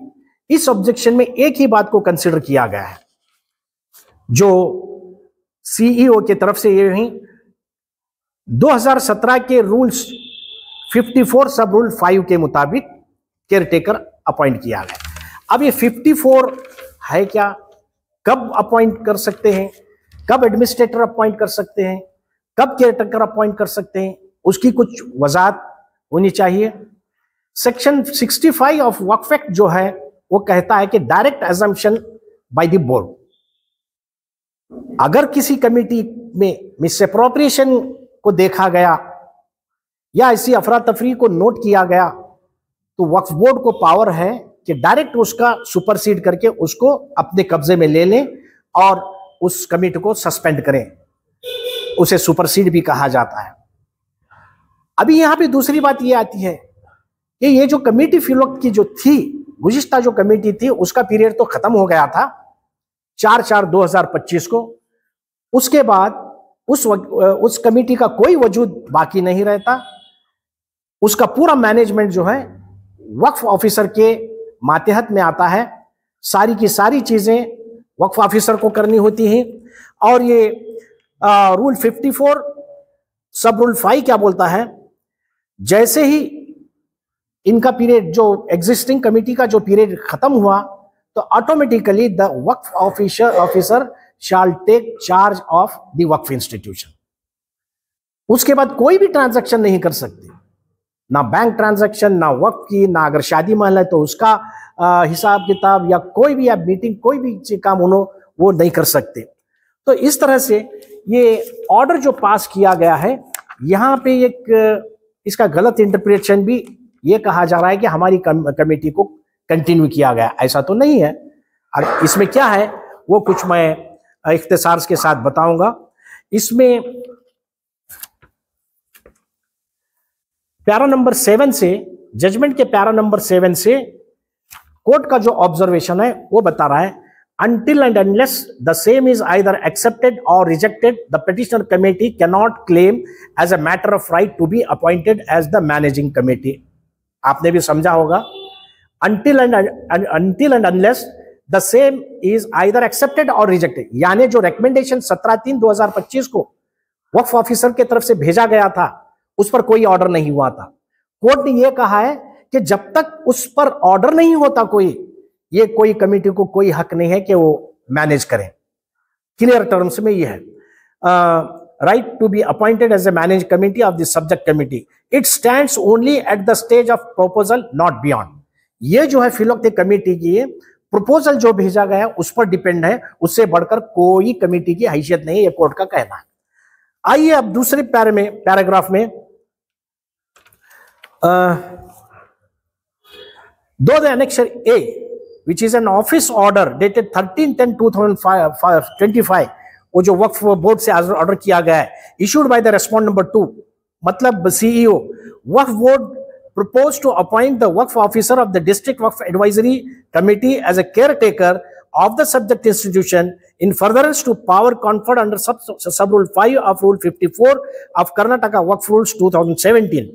इस ऑब्जेक्शन में एक ही बात को कंसिडर किया गया है, जो सीईओ की तरफ से ये ही 2017 के रूल्स 54 सब रूल 5 के मुताबिक केयरटेकर अपॉइंट किया गया। अब ये 54 है क्या, कब अपॉइंट कर सकते हैं, कब एडमिनिस्ट्रेटर अपॉइंट कर सकते हैं, कब केयरटेकर अपॉइंट कर सकते हैं, उसकी कुछ वजाहत होनी चाहिए। सेक्शन 65 ऑफ वक्फ एक्ट जो है वो कहता है कि direct assumption by the board, अगर किसी कमेटी में मिसअप्रोप्रिएशन को देखा गया या ऐसी अफरा तफरी को नोट किया गया तो वक्फ बोर्ड को पावर है कि डायरेक्ट उसका सुपरसीड करके उसको अपने कब्जे में ले लें और उस कमेटी को सस्पेंड करें, उसे सुपरसीड भी कहा जाता है। अभी यहां पे दूसरी बात यह आती है कि ये जो कमेटी फिलवक्त की जो थी, गुज़िश्ता जो कमेटी थी उसका पीरियड तो खत्म हो गया था 4/4/2025 को। उसके बाद उस कमेटी का कोई वजूद बाकी नहीं रहता, उसका पूरा मैनेजमेंट जो है वक्फ ऑफिसर के मातहत में आता है, सारी की सारी चीजें वक्फ ऑफिसर को करनी होती हैं। और ये रूल 54 सब रूल 5 क्या बोलता है, जैसे ही इनका पीरियड, जो एग्जिस्टिंग कमेटी का जो पीरियड खत्म हुआ तो automatically the Waqf officer shall take charge of the Waqf institution. उसके बाद कोई भी ट्रांजैक्शन नहीं कर सकते, ना बैंक ट्रांजैक्शन, ना वक्फ की, ना अगर शादी महल है तो उसका हिसाब किताब, या कोई भी आप मीटिंग, कोई भी काम वो नहीं कर सकते। तो इस तरह से ये ऑर्डर जो पास किया गया है, यहाँ पे एक इसका गलत इंटरप्रिटेशन भी ये कहा जा रहा है कि हमारी कमेटी को कंटिन्यू किया गया, ऐसा तो नहीं है। और इसमें क्या है वो कुछ मैं इख्तिसार के साथ बताऊंगा। इसमें पैरा नंबर 7 से, जजमेंट के पैरा नंबर 7 से कोर्ट का जो ऑब्जर्वेशन है वो बता रहा है, until and unless the same is either accepted or rejected, the petitioner committee cannot claim as a matter of right to be appointed as the managing committee. आपने भी समझा होगा, until and unless the same is either accepted or rejected, यानी जो recommendation 17/3/2025 को वक्फ officer की तरफ से भेजा गया था उस पर कोई ऑर्डर नहीं हुआ था। कोर्ट ने यह कहा है कि जब तक उस पर ऑर्डर नहीं होता ये कोई कमेटी को कोई हक नहीं है कि वो मैनेज करें। क्लियर टर्म्स में ये है, right to be appointed as a manage committee of the subject committee, it stands only at the stage of proposal not beyond. ये जो है फिलवक्त कमेटी की प्रपोजल जो भेजा गया उस पर डिपेंड है, उससे बढ़कर कोई कमेटी की हैसियत नहीं है, ये कोर्ट का कहना है। आइए अब दूसरे पैराग्राफ में दो the annexure A which is an office order dated 13/10/2025, वो जो वक्फ बोर्ड से ऑर्डर किया गया है, issued by the respondent number 2, मतलब CEO, Waqf board proposed to appoint the Waqf officer of the district Waqf advisory committee as a caretaker of the subject institution in furtherance to power conferred under sub rule 5 of rule 54 of Karnataka Waqf Rules 2017.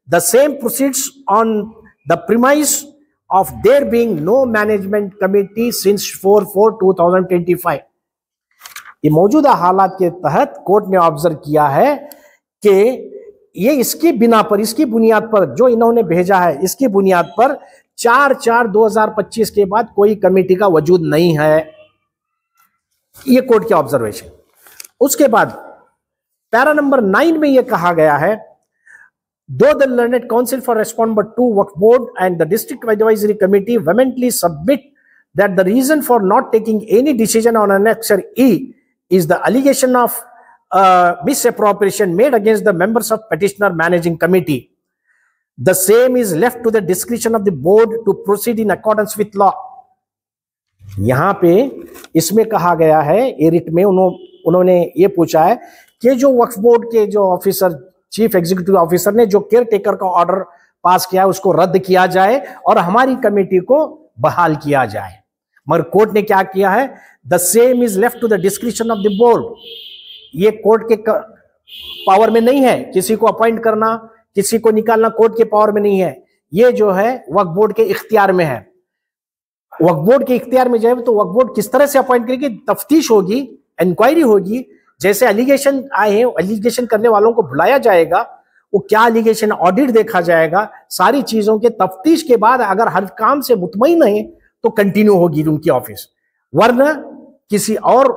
The same proceeds on the premise of there being no management committee since 4/4/2025. ये मौजूदा हालात के तहत court ने observe किया है कि ये इसकी बिना पर, इसकी बुनियाद पर जो इन्होंने भेजा है, इसकी बुनियाद पर 4/4/2025 के बाद कोई कमेटी का वजूद नहीं है। ये कोर्ट के ऑब्जर्वेशन। उसके बाद पैरा नंबर 9 में यह कहा गया है, though the learned counsel for respondent number 2 Waqf board and the district advisory committee vehemently submit that the reason for not taking any decision on annexure E is the allegation of misappropriation made against the members of petitioner managing committee, The same is left to the discretion of the board to proceed in accordance with law. यहां पे इसमें कहा गया है, ये writ में उन्होंने ये पूछा है कि जो वक्फ बोर्ड के जो ऑफिसर, चीफ एग्जीक्यूटिव ऑफिसर ने जो केयर टेकर का ऑर्डर पास किया उसको रद्द किया जाए और हमारी कमेटी को बहाल किया जाए। मगर कोर्ट ने क्या किया है, the same is left to the description of the board. ये कोर्ट के पावर में नहीं है, किसी को अपॉइंट करना, किसी को निकालना कोर्ट के पावर में नहीं है। ये जो है वक्फ बोर्ड के इख्तियार में है। वक्फ बोर्ड के इख्तियार में जाए तो वक्फ बोर्ड किस तरह से अपॉइंट करेगी, तफ्तीश होगी, इंक्वायरी होगी। जैसे एलिगेशन आए हैं, एलिगेशन करने वालों को बुलाया जाएगा, वो क्या एलिगेशन, ऑडिट देखा जाएगा, सारी चीजों के तफ्तीश के बाद अगर हर काम से मुतमईन है तो कंटिन्यू होगी उनकी ऑफिस, वरना किसी और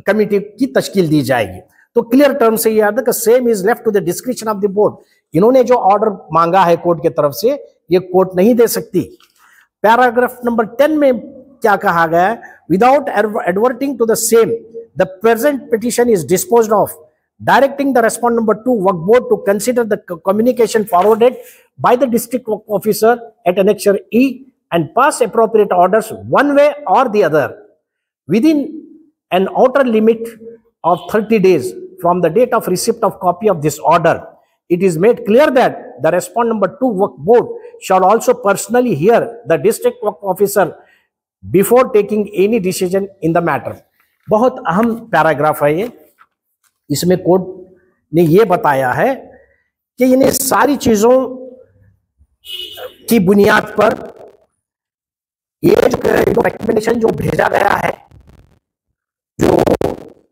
कमेटी की तश्कील दी जाएगी। तो क्लियर टर्म से याद है कि same is left to the description of the board. इन्होंने जो ऑर्डर मांगा है कोर्ट की तरफ से, ये कोर्ट नहीं दे सकती। पैराग्राफ नंबर 10 में क्या कहा गया है, without adverting to the same the present petition is disposed of, directing the respondent number 2 Waqf board to consider the communication forwarded by the district Waqf officer at annexure E and pass appropriate orders one way और the other within an outer limit of 30 days from the date of receipt of copy of this order. It is made clear that the respond number 2 Waqf board shall also personally hear the district Waqf officer before taking any decision in the matter. बहुत अहम paragraph है ये। इसमें court ने ये बताया है कि इन्हें सारी चीजों की बुनियाद पर ये जो रिकमेंडेशन जो भेजा गया है, जो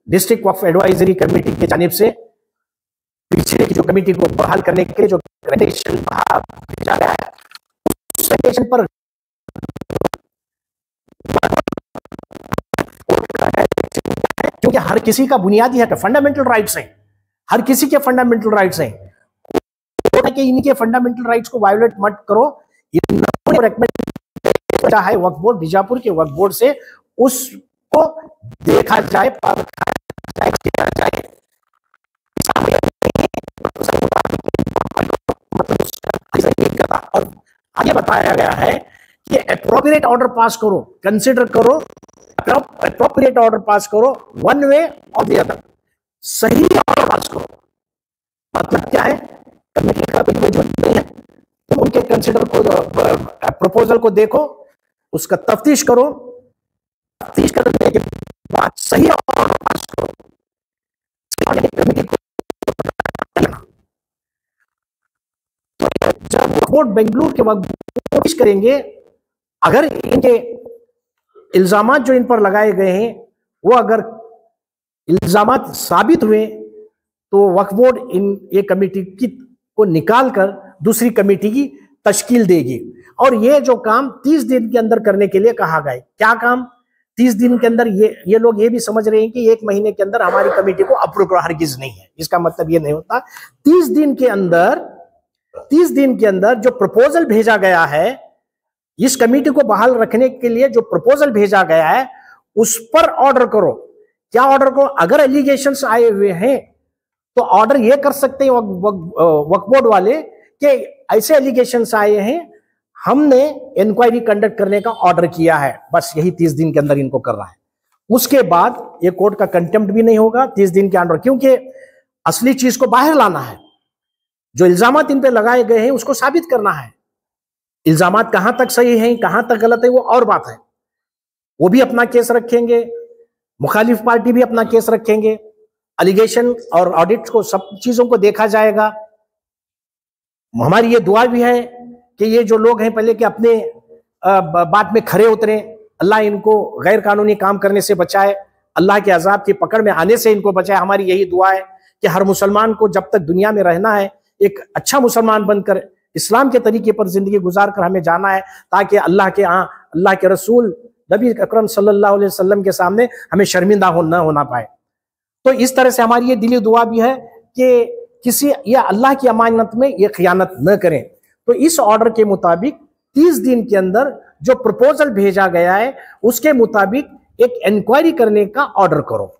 डिस्ट्रिक्ट वक्फ एडवाइजरी कमेटी की जानिब से पीछे की जो कमेटी को बहाल करने के लिए जो रिकमेंडेशन भेजा गया है, उस रिकमेंडेशन पर क्योंकि हर किसी का बुनियादी हक, फंडामेंटल राइट्स हैं, हर किसी के फंडामेंटल राइट्स हैं, कि इनके फंडामेंटल राइट्स को वायोलेट मत करो। इन्होंने रिकमेंड है वक्फ बोर्ड, बीजापुर के वक्फ बोर्ड से उसको देखा जाए, परखा जाए, किया जाए। और आगे बताया गया है कि एप्रोप्रिएट ऑर्डर पास करो, कंसिडर करो, एप्रोप्रिएट ऑर्डर पास करो, वन वे और द अदर, सही ऑर्डर पास करो। मतलब क्या है, कमेटी का कोई जरूरत नहीं है, तुम उनके कंसिडर को, प्रपोजल को देखो, उसका तफ्तीश करो, तफ्तीश करने के बाद सही ऑर्डर पास करो। कमेटी को जब कोर्ट बेंगलुरु के वक्त कोशिश करेंगे, अगर इनके इल्जामात जो इन पर लगाए गए हैं वो अगर इल्जामात साबित हुए तो वक्फ बोर्ड ये कमेटी की को निकाल कर दूसरी कमेटी की तश्कील देगी। और ये जो काम 30 दिन के अंदर करने के लिए कहा गया है। क्या काम 30 दिन के अंदर? ये लोग ये भी समझ रहे हैं कि 1 महीने के अंदर हमारी कमेटी को अप्रूव करो, हरगिज नहीं है। इसका मतलब ये नहीं होता। 30 दिन के अंदर जो प्रपोजल भेजा गया है, इस कमेटी को बहाल रखने के लिए जो प्रपोजल भेजा गया है उस पर ऑर्डर करो। क्या ऑर्डर करो? अगर एलिगेशंस आए हुए हैं तो ऑर्डर ये कर सकते हैं वक्फ बोर्ड वाले कि ऐसे एलिगेशंस आए हैं, हमने इंक्वायरी कंडक्ट करने का ऑर्डर किया है। बस यही 30 दिन के अंदर इनको करना है। उसके बाद ये कोर्ट का कंटेम्प्ट भी नहीं होगा 30 दिन के अंदर, क्योंकि असली चीज को बाहर लाना है। जो इल्जामात इन पे लगाए गए हैं उसको साबित करना है। इल्जामात कहां तक सही हैं, कहां तक गलत है, वो और बात है। वो भी अपना केस रखेंगे, मुखालिफ पार्टी भी अपना केस रखेंगे, एलिगेशन और ऑडिट को, सब चीजों को देखा जाएगा। हमारी ये दुआ भी है कि ये जो लोग हैं पहले कि अपने बात में खरे उतरे, अल्लाह इनको गैर कानूनी काम करने से बचाए, अल्लाह के अजाब की पकड़ में आने से इनको बचाए। हमारी यही दुआ है कि हर मुसलमान को जब तक दुनिया में रहना है एक अच्छा मुसलमान बनकर इस्लाम के तरीके पर जिंदगी गुजार कर हमें जाना है, ताकि अल्लाह के रसूल नबी अकरम सल्लल्लाहु अलैहि वसल्लम के सामने हमें शर्मिंदा न होना पाए। तो इस तरह से हमारी ये दिली दुआ भी है कि किसी या अल्लाह की अमानत में ये खयानत न करें। तो इस ऑर्डर के मुताबिक 30 दिन के अंदर जो प्रपोजल भेजा गया है उसके मुताबिक एक इंक्वायरी करने का ऑर्डर करो।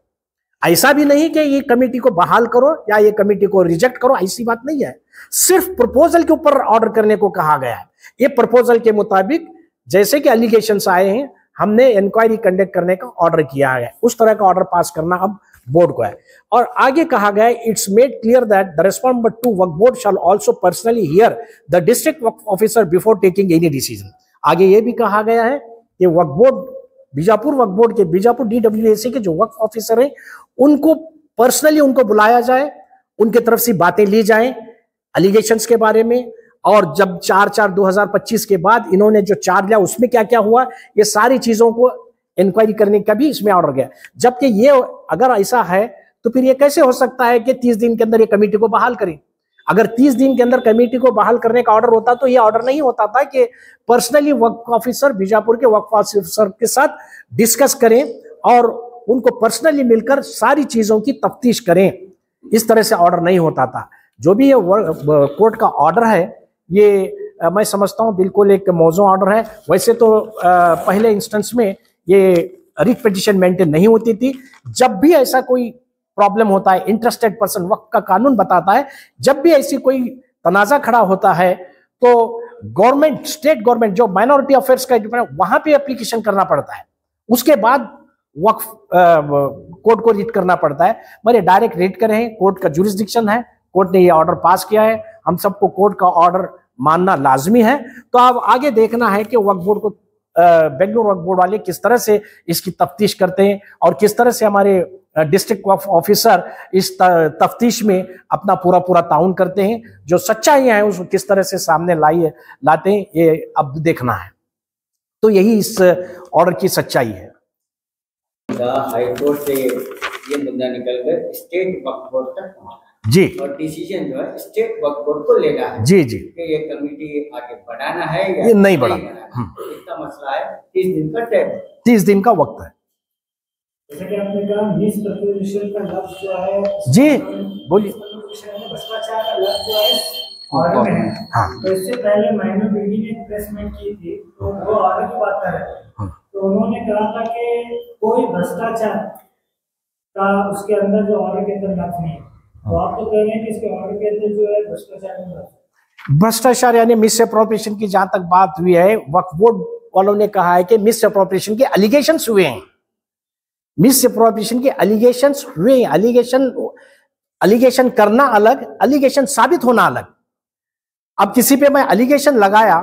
ऐसा भी नहीं कि ये कमेटी को बहाल करो या ये कमेटी को रिजेक्ट करो, ऐसी बात नहीं है। सिर्फ प्रपोजल के ऊपर ऑर्डर करने को कहा गया है। ये प्रपोजल के मुताबिक जैसे कि एलिगेशंस आए हैं, हमने इंक्वायरी कंडक्ट करने का ऑर्डर किया है, उस तरह का ऑर्डर पास करना अब बोर्ड को है। और आगे कहा गया है, it's made clear that the respondent to Waqf board shall also personally hear the district Waqf officer before taking any decision. आगे ये भी कहा गया है कि वक्फ बोर्ड, बीजापुर वक्फ बोर्ड के, बीजापुर DWAC के जो वक्फ ऑफिसर हैं, उनको पर्सनली उनको बुलाया जाए, उनके तरफ से बातें ली जाएं एलिगेशंस के बारे में, और जब 4/4/2025 के बाद इन्होंने जो चार्ज लिया उसमें क्या क्या हुआ, ये सारी चीजों को इंक्वायरी करने का भी इसमें ऑर्डर गया। जबकि ये अगर ऐसा है तो फिर ये कैसे हो सकता है कि 30 दिन के अंदर ये कमेटी को बहाल करें? अगर 30 दिन के अंदर कमेटी को बहाल करने का ऑर्डर होता तो ये ऑर्डर नहीं होता था कि पर्सनली वक्फ ऑफिसर, बीजापुर के वक्फ ऑफिसर के साथ डिस्कस करें और उनको पर्सनली मिलकर सारी चीजों की तफ्तीश करें। इस तरह से ऑर्डर नहीं होता था। जो भी ये कोर्ट का ऑर्डर है, ये मैं समझता हूँ बिल्कुल एक मौजूद ऑर्डर है। वैसे तो पहले इंस्टेंस में ये रिट पिटीशन मेंटेन नहीं होती थी। जब भी ऐसा कोई प्रॉब्लम होता है, इंटरेस्टेड पर्सन, वक्फ का कानून बताता है, जब भी ऐसी कोई तनाजा खड़ा होता है तो गवर्नमेंट, स्टेट गवर्नमेंट जो माइनॉरिटी अफेयर्स का डिपार्टमेंट, वहां पे एप्लीकेशन करना पड़ता है। उसके बाद वक्फ कोर्ट को रिट करना पड़ता है। मेरे डायरेक्ट रिट करें, कोर्ट का जुरिस्डिक्शन है, कोर्ट ने ये ऑर्डर पास किया है, हम सबको कोर्ट का ऑर्डर मानना लाजमी है। तो अब आगे देखना है कि वक्फ बोर्ड को, बेंगलुरु वक्फ बोर्ड वाले किस तरह से इसकी तफ्तीश करते हैं और किस तरह से हमारे डिस्ट्रिक्ट वक्फ ऑफिसर इस तफ्तीश में अपना पूरा ताउन करते हैं। जो सच्चाई है उसको किस तरह से सामने लाते हैं, ये अब देखना है। तो यही इस ऑर्डर की सच्चाई है। हाई कोर्ट से ये मुद्दा निकलकर स्टेट वक्फ बोर्ड तक पहुंचा जी, और डिसीजन जो है स्टेट वक्फ बोर्ड को लेना है जी जी, कि ये कमेटी आगे बढ़ाना है या ये नहीं बढ़ाना। है। इसका मसला है 30 दिन का टाइम, 30 दिन का वक्त है। जैसे कि आपने कहा मिसप्रपोजिशन का लफ्ज जो है, जी बोलिए। भ्रष्टाचार का लफ्ज जो है ऑर्डर में है। हाँ। तो इससे पहले माइनर बीडी ने प्रेस मीट की थी, तो वो ऑर्डर की बात कर रहे थे। तो उन्होंने कहा था कि कोई भ्रष्टाचार का उसके अंदर जो ऑर्डर के अंदर लफ्ज नहीं है। तो आप तो कह रहे हैं कि इसके ऑर्डर के अंदर जो है भ्रष्टाचार, भ्रष्टाचार यानी मिस अप्रोप्रिएशन की जहां तक बात हुई है, वक्फ बोर्ड वालों ने कहा है कि मिस अप्रोप्रिएशन के एलिगेशंस हुए हैं। मिस अप्रोप्रिएशन के एलिगेशंस हुए हैं। एलिगेशन करना अलग, एलिगेशन साबित होना अलग। अब किसी पे मैं एलिगेशन लगाया,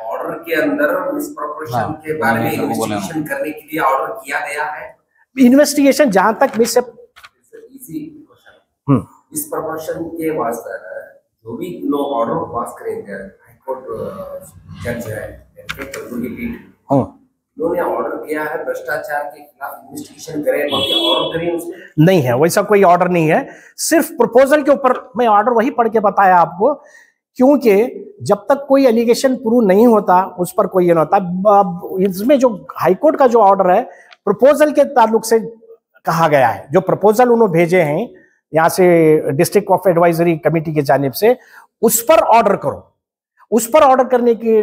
ऑर्डर के अंदर मिसप्रपोर्शन के बारे में इन्वेस्टिगेशन करने के लिए ऑर्डर किया गया है। इन्वेस्टिगेशन जहां तक इजी क्वेश्चन, इस प्रपोर्शन के वास्ते जो भी लोग ऑर्डर पास करेंगे, हाई कोर्ट जज है, उन्होंने ऑर्डर किया है भ्रष्टाचार के खिलाफ इन्वेस्टिगेशन करें, बाकी ऑर्डर करें उसमें नहीं है, वैसा कोई ऑर्डर नहीं है। सिर्फ प्रपोजल के ऊपर मैं ऑर्डर वही पढ़ के बताया आपको, क्योंकि जब तक कोई एलिगेशन प्रूव नहीं होता उस पर कोई ये नहीं होता। इसमें जो हाईकोर्ट का जो ऑर्डर है प्रपोजल के ताल्लुक से कहा गया है। जो प्रपोजल उन्होंने भेजे हैं यहाँ से डिस्ट्रिक्ट ऑफ एडवाइजरी कमेटी की जानिब से, उस पर ऑर्डर करो। उस पर ऑर्डर करने की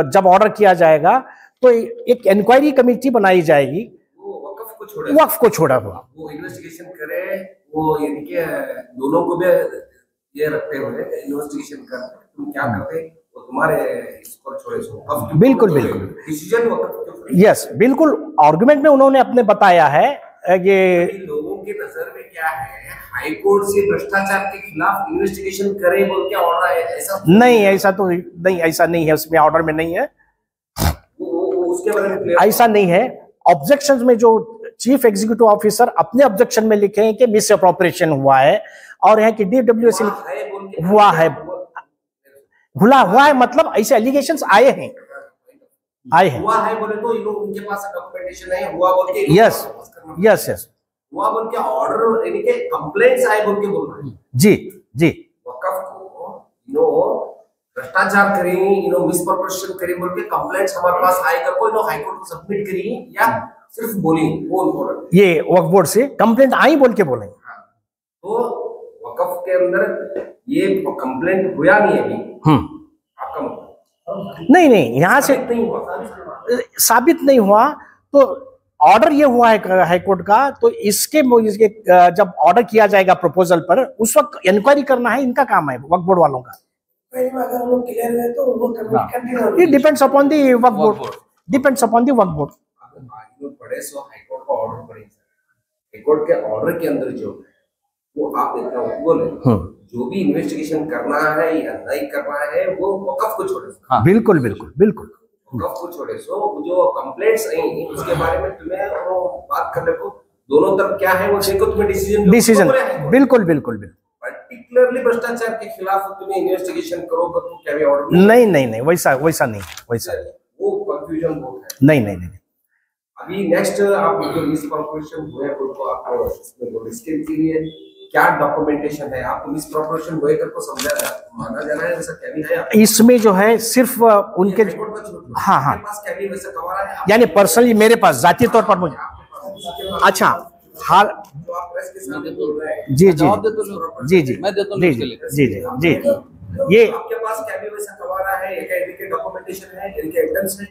जब ऑर्डर किया जाएगा तो एक इंक्वायरी कमेटी बनाई जाएगी, वक्फ को छोड़ा हुआ, वो इन्वेस्टिगेशन करे, वो यानी कि दोनों को भी ये रखते हुए इन्वेस्टिगेशन कर तुम क्या करते वो तुम्हारे इसको छोड़े। बिल्कुल बिल्कुल डिसीजन यस, बिल्कुल आर्गुमेंट में उन्होंने अपने बताया है। ये लोगों के नजर में क्या है, हाई कोर्ट से भ्रष्टाचार के खिलाफ इन्वेस्टिगेशन करे बोल के ऑर्डर है, ऐसा नहीं, ऐसा तो नहीं, ऐसा नहीं है, उसमें ऑर्डर में नहीं है, उसके बारे में ऐसा नहीं है। ऑब्जेक्शंस में जो चीफ एग्जीक्यूटिव ऑफिसर अपने ऑब्जेक्शन में लिखे हैं कि मिस अप्रोप्रिएशन हुआ है, और है कि DWAC हुआ है, हुआ है, मतलब ऐसे एलिगेशंस आए हैं हुआ है बोले तो इन उनके पास डॉक्यूमेंटेशन है, हुआ बोल के यस यस यस, हुआ बोल के ऑर्डर यानी कि कंप्लेंट्स आए बोल के बोल रहे हैं। जी जी, वक़्फ़ को भ्रष्टाचार करें, मिसप्रपोर्शन करें बोल के कंप्लेंट्स हमारे पास आए कर कोई हाई कोर्ट को सबमिट करी या सिर्फ बोली, वो इम्पोर्टेंट। ये वक्फ बोर्ड से कंप्लेंट आई बोल के बोले। तो वक़्फ़ के अंदर ये कंप्लेंट हुआ नहीं अभी, आपका मतलब नहीं, यहाँ से नहीं हुआ, साबित नहीं हुआ तो ऑर्डर ये हुआ है हाईकोर्ट का, तो इसके जब ऑर्डर किया जाएगा प्रपोजल पर, उस वक्त इंक्वायरी करना है, इनका काम है वक्फ बोर्ड वालों का। अगर हम लोग क्लियर है तो वो continue it depends upon the Waqf board, depends upon the Waqf board. बड़े सो हाईकोर्ट का ऑर्डर पड़ेगा, हाईकोर्ट के ऑर्डर के अंदर जो है वो आप इतना बोले जो भी इन्वेस्टिगेशन करना है या नहीं करना है वो वक़्फ को छोड़े। हाँ, बिल्कुल बिल्कुल बिल्कुल वक़्फ को छोड़े। सो जो कंप्लेंट्स आई उसके बारे में तुम्हें वो बात करने को दोनों तरफ क्या है वो देखो, तुम्हें डिसीजन बिल्कुल बिल्कुल बिल्कुल पर्टिकुलरली भ्रष्टाचार के खिलाफ तुम्हें इन्वेस्टिगेशन करोगे तो क्या भी ऑर्डर नहीं वैसा नहीं, वैसा वो कंफ्यूजन बहुत है। नहीं। अभी नेक्स्ट आप जो मिसप्रोपोर्शन हुए उनको आप इसमें बोलो, इसके लिए क्या डॉक्यूमेंटेशन है? आपको मिसप्रोपोर्शन हुए करके समझा माना जाना है, वैसा क्या भी है इसमें जो है सिर्फ उनके हाँ पास क्या भी वैसा गवाह है यानी पर्सनली मेरे पास जाती तौर पर मुझे अच्छा हाल जो आप प्रेस के सामने बोल रहे हैं जी मैं देता हूं जी ये आपके पास क्या भी वैसा गवाह है, इनके डॉक्यूमेंटेशन है, इनके एविडेंस है?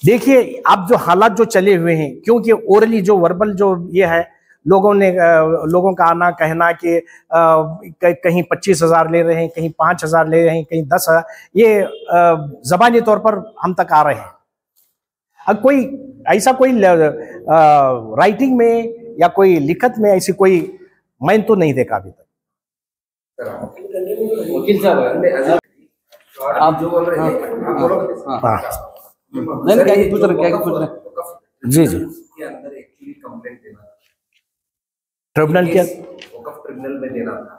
देखिए अब जो हालात जो चले हुए हैं, क्योंकि ओरली जो वर्बल जो ये है, लोगों का आना कहना कि कहीं 25,000 ले रहे हैं, कहीं 5,000 ले रहे हैं, कहीं 10,000, ये जबानी तौर पर हम तक आ रहे हैं। अब कोई ऐसा कोई राइटिंग में या कोई लिखत में ऐसी कोई मैं तो नहीं देखा अभी तक। वकील साहब आप जो बोल रहे हैं हाँ नहीं क्या पूछ रहे जी के अंदर एक्चुअली कंप्लेंट देना ट्रिब्यूनल के वक़्फ ट्रिब्यूनल में देना था,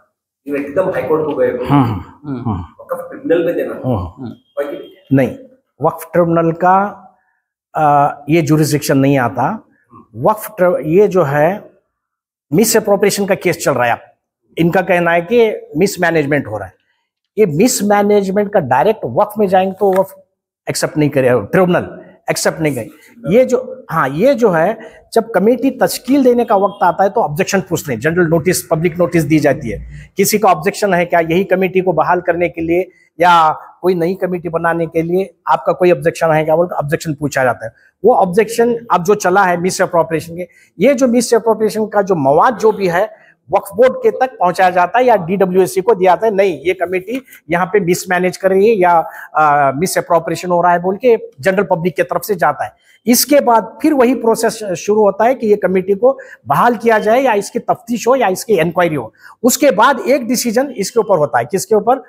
ये एकदम हाईकोर्ट को गए वक़्फ ट्रिब्यूनल में देना था नहीं, वक्फ ट्रिब्यूनल का ये जुरिस्डिक्शन नहीं आता। ये जो है मिस अप्रोप्रिएशन का केस चल रहा है। इनका कहना है कि मिस मैनेजमेंट हो रहा है। ये मिस मैनेजमेंट का डायरेक्ट वक्फ में जाएंगे तो वक्फ एक्सेप्ट नहीं करेगा, ट्रिब्यूनल एक्सेप्ट नहीं करेगा। ये जो है जब कमेटी तश्कील देने का वक्त आता है तो ऑब्जेक्शन पूछते हैं, जनरल नोटिस, पब्लिक नोटिस दी जाती है। किसी का ऑब्जेक्शन है क्या यही कमेटी को बहाल करने के लिए या कोई नई कमेटी बनाने के लिए आपका कोई ऑब्जेक्शन है क्या, बोल तो ऑब्जेक्शन पूछा जाता है। वो ऑब्जेक्शन अब जो चला है मिस अप्रोप्रिएशन के, ये जो मिस अप्रोप्रिएशन का जो मवाद जो भी है वक्फ बोर्ड के तक पहुंचाया जाता है या DWSC को दिया जाता है, नहीं ये कमेटी यहाँ पे मिसमैनेज कर रही है या मिस अप्रोप्रिएशन हो रहा है बोल के जनरल पब्लिक की तरफ से जाता है। इसके बाद फिर वही प्रोसेस शुरू होता है कि ये कमेटी को बहाल किया जाए या इसकी तफ्तीश हो या इसकी इंक्वायरी हो। उसके बाद एक डिसीजन इसके ऊपर होता है, किसके ऊपर,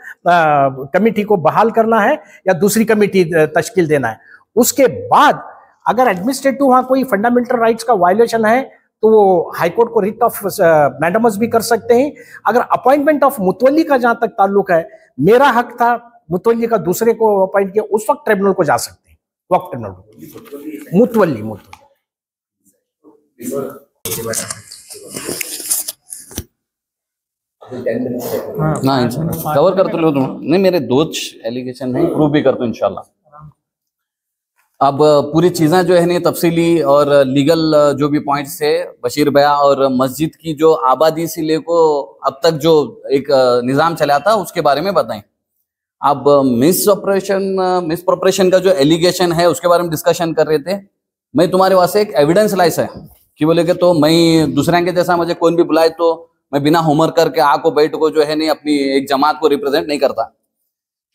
कमेटी को बहाल करना है या दूसरी कमेटी तश्कील देना है। उसके बाद अगर एडमिनिस्ट्रेटिव वहां कोई फंडामेंटल राइट्स का वायलेशन है तो वो हाईकोर्ट को रिट ऑफ मैंडेमस भी कर सकते हैं। अगर अपॉइंटमेंट ऑफ मुतवल्ली का जहां तक ताल्लुक है, मेरा हक था मुतवल्ली का दूसरे को अपॉइंट किया, उस वक्त ट्रिब्यूनल को जा सकते हैं, वक्त ट्रिब्यूनल को मुतवल्ली कवर करते लो तुम नहीं, मेरे दो एलिगेशन है, प्रूव भी करते हो इंशाल्लाह। अब पूरी चीज़ें जो है नहीं तफसीली और लीगल जो भी पॉइंट्स थे बशीर भैया, और मस्जिद की जो आबादी से लेको अब तक जो एक निज़ाम चला था उसके बारे में बताएं। अब मिसप्रोप्रिएशन का जो एलिगेशन है उसके बारे में डिस्कशन कर रहे थे। मैं तुम्हारे वास्ते एक एविडेंस लाइस है कि बोले कि तो मैं दूसरे के जैसा मुझे कौन भी बुलाए तो मैं बिना होमवर्क करके आको बैठ को जो है नहीं अपनी एक जमात को रिप्रेजेंट नहीं करता।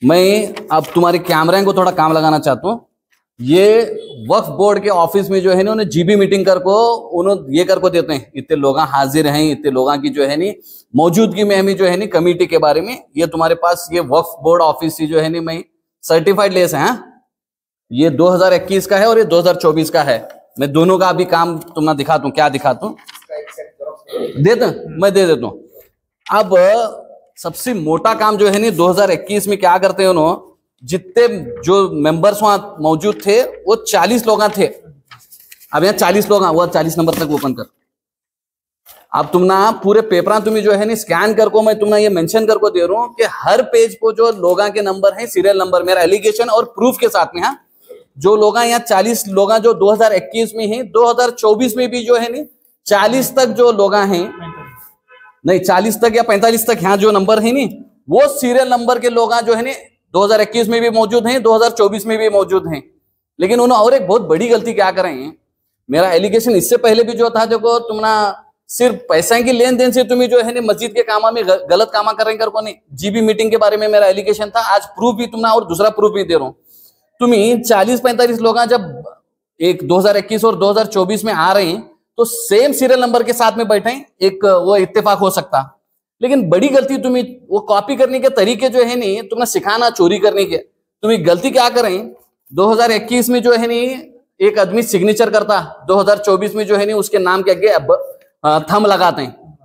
मैं अब तुम्हारे कैमरे को थोड़ा काम लगाना चाहता हूँ। ये वक्फ बोर्ड के ऑफिस में जो है ना उन्हें जीबी मीटिंग करको उन्होंने ये करको देते हैं, इतने लोग हाजिर हैं, इतने लोगों की जो है नी मौजूदगी में हमें जो है नी कमेटी के बारे में ये तुम्हारे पास ये वक्फ बोर्ड ऑफिस से जो है नी मैं सर्टिफाइड लेस है। ये 2021 का है और ये 2024 का है। मैं दोनों का अभी काम तुम्हें दिखाता हूँ, क्या दिखाता हूँ मैं दे देता हूँ। अब सबसे मोटा काम जो है नी 2021 में क्या करते हैं उन्होंने, जितने जो मेंबर्स वहां मौजूद थे वो 40 लोग थे। अब यहाँ 40 लोग, वो 40 नंबर तक ओपन कर। अब तुम ना पूरे पेपर तुम्हें जो है ना स्कैन करको मैं तुमने ये मेंशन करको दे रहा हूँ कि हर पेज को जो लोगों के नंबर है, सीरियल नंबर मेरा एलिगेशन और प्रूफ के साथ में। हाँ, जो लोग यहाँ 40 लोग जो 2021 में है, 2024 में भी जो है ना 40 तक जो लोग हैं, नहीं 40 तक या 45 तक यहाँ जो नंबर है नी वो सीरियल नंबर के लोग जो है ना 2021 में भी मौजूद हैं, 2024 में भी मौजूद हैं। लेकिन उन्होंने और एक बहुत बड़ी गलती क्या कर रहे हैं, मेरा एलिगेशन इससे पहले भी जो था, देखो तुम ना सिर्फ पैसा की लेन देन से तुम्हें जो है ना मस्जिद के कामा में गलत कामा कर रहे कर नहीं। जीबी मीटिंग के बारे में मेरा एलिगेशन था, आज प्रूफ भी तुम ना और दूसरा प्रूफ भी दे रहा हूँ। तुम्हें 40-45 लोग जब एक 2021 और 2024 में आ रहे हैं तो सेम सीरियल नंबर के साथ में बैठे, एक वो इत्तेफाक हो सकता। लेकिन बड़ी गलती तुम्हें वो कॉपी करने के तरीके जो है नहीं तुमने सिखाना चोरी करने के। तुम्हें गलती क्या करें, 2021 में जो है नहीं एक आदमी सिग्नेचर करता, 2024 में जो है नहीं उसके नाम के आगे थंब लगाते हैं।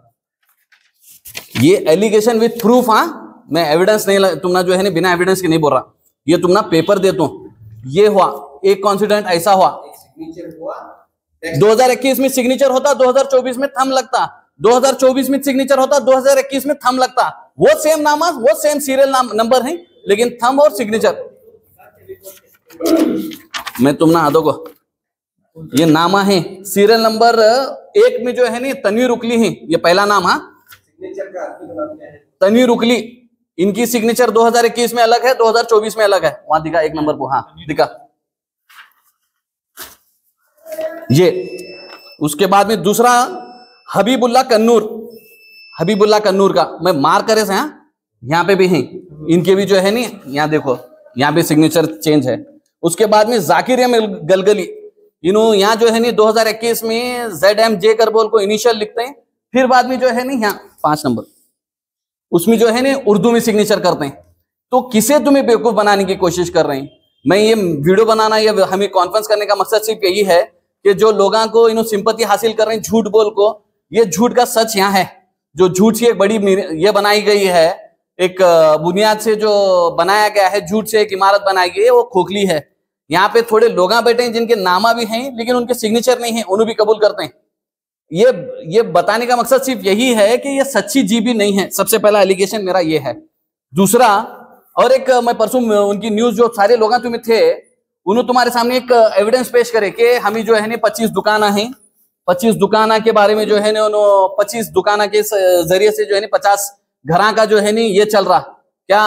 ये एलिगेशन विथ प्रूफ, हाँ मैं एविडेंस नहीं तुमना जो है नहीं बिना एविडेंस के नहीं बोल रहा, ये तुमना पेपर देता हूं। ये हुआ एक कॉन्सिडेंट ऐसा हुआ, सिग्नेचर हुआ, 2021 में सिग्नेचर होता, 2024 में थंब लगता, 2024 में सिग्नेचर होता, 2021 में थंब लगता। वो सेम नाम, वो सेम सीरियल नंबर है, लेकिन थंब और सिग्नेचर मैं तुमना आदो को ये नामा है। सीरियल नंबर 1 में जो है नहीं तनवीर उकली है, ये पहला नाम। हाँ सिग्नेचर का आदमी का नाम क्या है? तनवीर उकली, इनकी सिग्नेचर 2021 में अलग है, 2024 में अलग है। वहां दिखा एक नंबर को, हाँ दिखा ये। उसके बाद में दूसरा हबीबुल्लाह कन्नूर, हबीबुल्लाह कन्नूर का मैं मार करे से, हाँ यहाँ पे भी है, इनके भी जो है नहीं यहाँ देखो यहाँ पे सिग्नेचर चेंज है। उसके बाद में जाकिर गलगली, इन्हों यहाँ जो है नहीं 2021 में ZMJ कर बोल को इनिशियल लिखते हैं, फिर बाद में जो है नहीं यहाँ 5 नंबर उसमें जो है नहीं उर्दू में सिग्नेचर करते हैं। तो किसे तुम्हें बेवकूफ बनाने की कोशिश कर रहे हैं। मैं ये वीडियो बनाना या हमें कॉन्फ्रेंस करने का मकसद सिर्फ यही है कि जो लोगों को इन्हों सिंपत्ति हासिल कर रहे हैं झूठ बोल को, ये झूठ का सच यहाँ है। जो झूठ की एक बड़ी ये बनाई गई है, एक बुनियाद से जो बनाया गया है, झूठ से एक इमारत बनाई गई है, वो खोखली है। यहाँ पे थोड़े लोग बैठे हैं जिनके नामा भी हैं लेकिन उनके सिग्नेचर नहीं है, उन्हें भी कबूल करते हैं। ये बताने का मकसद सिर्फ यही है कि ये सच्ची जीबी नहीं है। सबसे पहला एलिगेशन मेरा ये है। दूसरा, और एक मैं परसों उनकी न्यूज जो सारे लोग तुम्हें थे उन्होंने तुम्हारे सामने एक एविडेंस पेश करे कि हमें जो है 25 दुकाना है, 25 दुकाना के बारे में जो है 25 दुकाना के जरिए से जो है 50 घरा का जो है ये चल रहा क्या।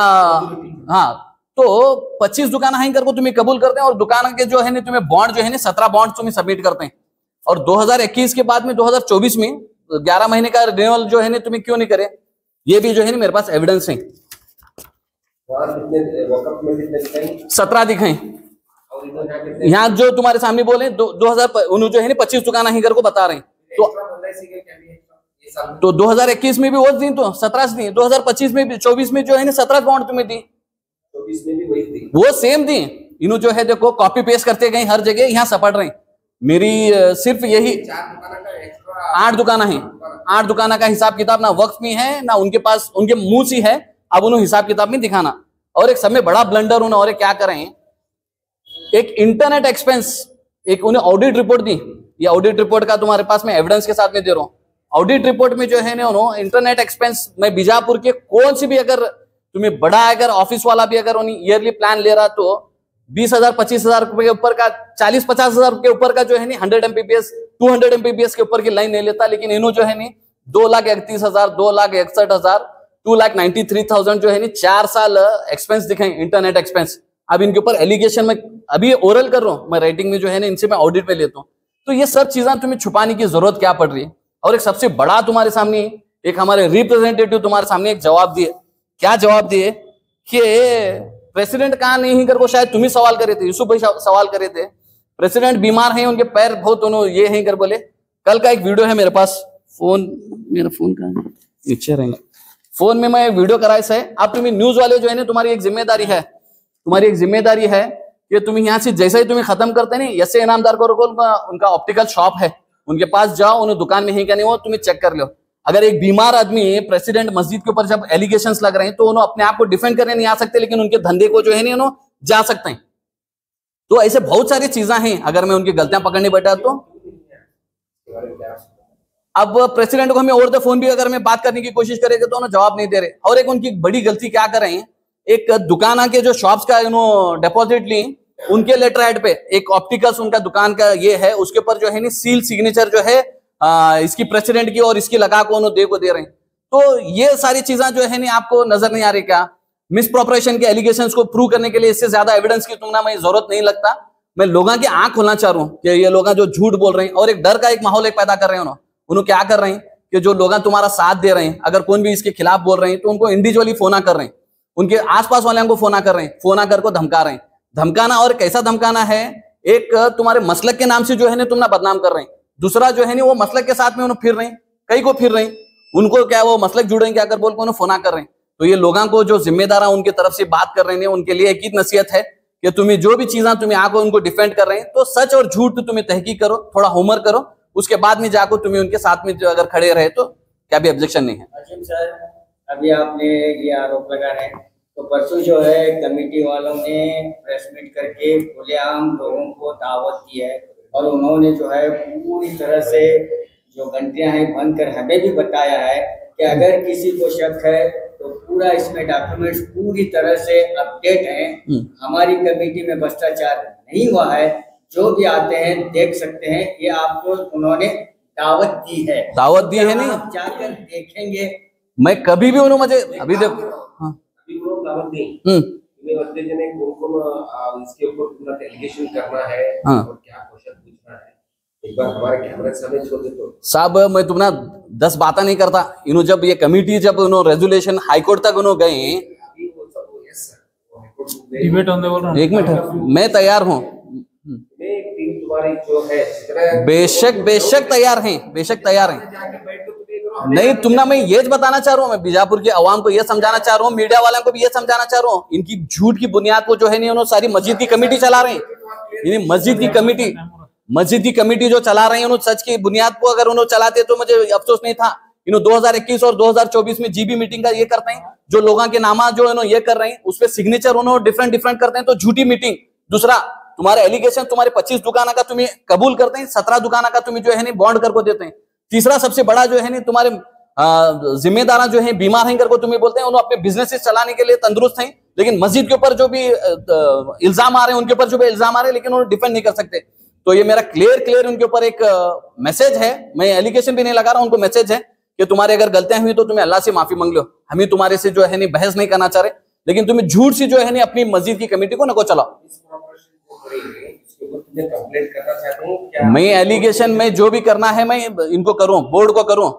हाँ, तो 25 दुकान है कर को तुम्हें कबूल करते हैं और दुकान के जो है तुम्हें बॉन्ड जो है 17 बॉन्ड तुम्हें सबमिट करते हैं। और 2021 के बाद में 2024 में 11 महीने का रिन्यूअल जो है तुम्हें क्यों नहीं करे, ये भी जो है मेरे पास एविडेंस है। 17 दिखाएं यहाँ जो तुम्हारे सामने बोले 2000 जो है 25 दुकान ही कर को बता रहे हैं। तो 2021 में भी वो दी, तो 17 दी, 2025 में भी 24 में जो है 17 बॉन्ड तुम्हें दी, 24 में भी वही थी, वो सेम दी। इन्हों जो है देखो कॉपी पेस्ट करते गए हर जगह, यहाँ सपट रहे। मेरी सिर्फ यही 8 दुकाना है, 8 दुकाना का हिसाब किताब ना वक्त में है ना उनके पास, उनके मुंह से है। अब उन्होंने हिसाब किताब में दिखाना। और एक सब में बड़ा ब्लंडर उन्होंने और क्या करें, एक इंटरनेट एक्सपेंस, एक उन्हें ऑडिट रिपोर्ट दी। ये ऑडिट रिपोर्ट का तुम्हारे पास मैं एविडेंस के साथ में दे रहा हूँ। ऑडिट रिपोर्ट में जो है ना उन्होंने इंटरनेट एक्सपेंस में बीजापुर के कौन सी भी अगर तुम्हें बड़ा अगर ऑफिस वाला भी अगर उन्हें ईयरली प्लान ले रहा तो 20,000 25,000 रुपए के ऊपर का, 40-50,000 के ऊपर का जो है 100 MPPS 200 MPPS के ऊपर की लाइन नहीं लेता। लेकिन इन्हों जो है 2,31,000 2,61,000 2,93,000 जो है 4 साल एक्सपेंस दिखाएं, इंटरनेट एक्सपेंस। अब इनके ऊपर एलिगेशन में अभी ओरल कर रहा हूं मैं, राइटिंग में जो है इनसे मैं ऑडिट में लेता हूं। तो ये सब चीजें तुम्हें छुपाने की जरूरत क्या पड़ रही है। और एक सबसे बड़ा तुम्हारे सामने एक हमारे रिप्रेजेंटेटिव तुम्हारे सामने एक जवाब दिए। क्या जवाब दिए कि प्रेसिडेंट कहाँ नहीं कर को शायद तुम ही सवाल करे थे, यूसुफ भाई सवाल करे थे, प्रेसिडेंट बीमार हैं, उनके पैर बहुत ये हैं कर बोले। कल का एक वीडियो है मेरे पास, फोन मेरा फोन कहाँ है, नीचे रहेगा, फोन में मैं वीडियो कराए से। अब तुम्हें न्यूज वाले जो है तुम्हारी एक जिम्मेदारी है, तुम्हारी एक जिम्मेदारी है कि तुम्हें यहाँ से जैसे ही तुम्हें खत्म करते नहीं, ऐसे इनामदार को उनका ऑप्टिकल शॉप है, उनके पास जाओ, उन्हें दुकान में ही क्या नहीं वो तुम्हें चेक कर लो। अगर एक बीमार आदमी प्रेसिडेंट मस्जिद के ऊपर जब एलिगेशंस लग रहे हैं तो उन्होंने अपने आप को डिफेंड करने नहीं आ सकते, लेकिन उनके धंधे को जो है नहीं उन्होंने जा सकते हैं। तो ऐसे बहुत सारी चीजें हैं, अगर मैं उनकी गलतियां पकड़ने बैठा तो। अब प्रेसिडेंट को हमें ओवर द फोन भी अगर मैं बात करने की कोशिश करेंगे तो उन्हें जवाब नहीं दे रहे। और एक उनकी बड़ी गलती क्या कर रहे हैं, एक दुकान के जो शॉप्स का उन्होंने डिपॉजिट ली, उनके लेटर हेड पे एक ऑप्टिकल्स उनका दुकान का ये है, उसके ऊपर जो है सील सिग्नेचर जो है इसकी प्रेसिडेंट की और इसकी लगा को उन्होंने दे रहे हैं। तो ये सारी चीजें जो है आपको नजर नहीं आ रही क्या? मिसप्रोपरेशन के एलिगेशंस को प्रूव करने के लिए इससे ज्यादा एविडेंस की तुमना में जरूरत नहीं लगता। मैं लोगों की आंख खोलना चाह रहा हूँ कि ये लोग जो झूठ बोल रहे हैं और एक डर का एक माहौल एक पैदा कर रहे हैं उन्होंने क्या कर रहे हैं कि जो लोग तुम्हारा साथ दे रहे हैं, अगर कोई भी इसके खिलाफ बोल रहे हैं तो उनको इंडिविजुअली फोना कर रहे हैं, उनके आसपास वाले को फोना कर रहे हैं, फोना कर को धमका रहे हैं। धमकाना और कैसा धमकाना है, एक तुम्हारे मसलक के नाम से जो है ना तुम ना बदनाम कर रहे हैं, दूसरा जो है ना वो मसलक के साथ में उन्हें फिर रहे हैं, कई को फिर रहे हैं, उनको क्या वो मसलक जुड़े क्या कर बोल के उन्हें फोना कर रहे हैं। तो ये लोगों को जो जिम्मेदार है उनकी तरफ से बात कर रहे हैं, उनके लिए एक ही नसीहत है कि तुम्हें जो भी चीजें तुम्हें आको उनको डिफेंड कर रहे हैं तो सच और झूठ तो तुम्हें तहकीक करो, थोड़ा होमवर्क करो, उसके बाद में जाकर तुम्हें उनके साथ में अगर खड़े रहे तो क्या भी ऑब्जेक्शन नहीं है। अजीम सर, अभी आपने ये आरोप लगा रहे हैं, तो परसों जो है कमेटी वालों ने प्रेस मीट करके खुलेआम लोगों को दावत दी है और उन्होंने जो है पूरी तरह से जो घंटियां हैं बंद कर हमें भी बताया है कि अगर किसी को शक है तो पूरा इसमें डॉक्यूमेंट्स पूरी तरह से अपडेट हैं। हमारी कमेटी में भ्रष्टाचार नहीं हुआ है, जो भी आते हैं देख सकते हैं, ये आपको उन्होंने दावत दी है। दावत दी है नहीं, आप जाकर देखेंगे। मैं कभी भी उन्होंने मुझे अभी देखो दावत नहीं, इसके ऊपर पूरा एलिगेशन करना है और क्या क्वेश्चन पूछना है, एक बार हमारे कैमरे सामने छोड़ दे तो साहब मैं तुम ना 10 बातें नहीं करता। इन्हों जब ये कमेटी जब उन्होंने रेजोल्यूशन हाईकोर्ट तक उन्होंने गए, डिबेट ऑन द बोल एक मिनट मैं तैयार हूँ, टीम तुम्हारी जो है बेशक तैयार हैं, बेशक तैयार हैं। नहीं तुम ना, मैं ये बताना चाह रहा हूँ, मैं बीजापुर के अवाम को ये समझाना चाह रहा हूँ, मीडिया वालों को भी ये समझाना चाह रहा हूँ, इनकी झूठ की बुनियाद को जो है नहीं उन्होंने सारी मस्जिद की कमेटी चला रहे हैं, मस्जिद की कमेटी जो चला रहे हैं उन्होंने सच की बुनियाद को अगर उन्होंने चलाते तो मुझे अफसोस नहीं था। इन्होंने 2021 और 2024 में जीबी मीटिंग का ये करते हैं, जो लोगों के नामा जो इन्होंने ये कर रहे हैं उस पर सिग्नेचर उन्होंने डिफरेंट करते हैं, तो झूठी मीटिंग। दूसरा तुम्हारे एलिगेशन, तुम्हारे 25 दुकाना का तुम्हें कबूल करते हैं, 17 दुकाना का तुम्हें जो है नहीं बॉन्ड करके देते हैं। तीसरा सबसे बड़ा जो है नहीं तुम्हारे जिम्मेदार जो है बीमार हैं करके तुम्हें बोलते हैं, उन्होंने अपने बिजनेस चलाने के लिए तंदुरुस्त हैं, लेकिन मस्जिद के ऊपर जो भी इल्जाम आ रहे हैं, उनके ऊपर जो भी इल्जाम आ रहे हैं, लेकिन उन्होंने डिफेंड नहीं कर सकते। तो ये मेरा क्लियर उनके ऊपर एक मैसेज है, मैं एलिगेशन भी नहीं लगा रहा हूं, उनको मैसेज है कि तुम्हारे अगर गलतियां हुई तो तुम्हें अल्लाह से माफी मांग लो, हम तुम्हारे से जो है नहीं बहस नहीं करना चाह रहे, लेकिन तुम्हें झूठ से जो है नहीं अपनी मस्जिद की कमेटी को नको चलाओ। मैं एलिगेशन में जो भी करना है मैं इनको करूं, बोर्ड को करूं,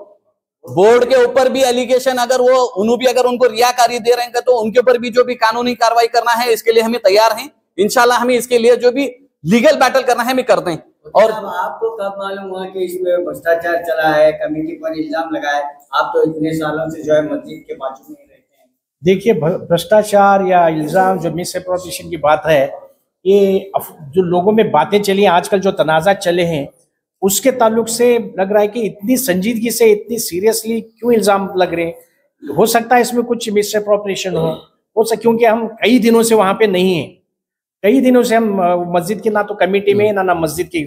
बोर्ड के ऊपर भी एलिगेशन अगर वो उन्होंने भी अगर उनको रियाकारी दे रहे हैं तो उनके ऊपर भी जो भी कानूनी कार्रवाई करना है इसके लिए हमें तैयार हैं। इंशाल्लाह हमें इसके लिए जो भी लीगल बैटल करना है हम करते हैं। और आपको कब मालूम हुआ कि इसमें भ्रष्टाचार चला है, कमेटी पर इल्जाम लगा है? आप तो इतने सालों से जो है मस्जिद के बाजू में रहते हैं। देखिए, भ्रष्टाचार या इल्जाम जो मिसअप्रोप्रिएशन की बात है, ये जो लोगों में बातें चली आजकल, जो तनाज़ा चले हैं, उसके ताल्लुक से लग रहा है कि इतनी संजीदगी से, इतनी सीरियसली क्यों इल्जाम लग रहे हैं। हो सकता है इसमें कुछ मिसअप्रोप्रिएशन हो सकता, क्योंकि हम कई दिनों से वहाँ पे नहीं हैं, कई दिनों से हम मस्जिद की ना तो कमेटी में ना मस्जिद की।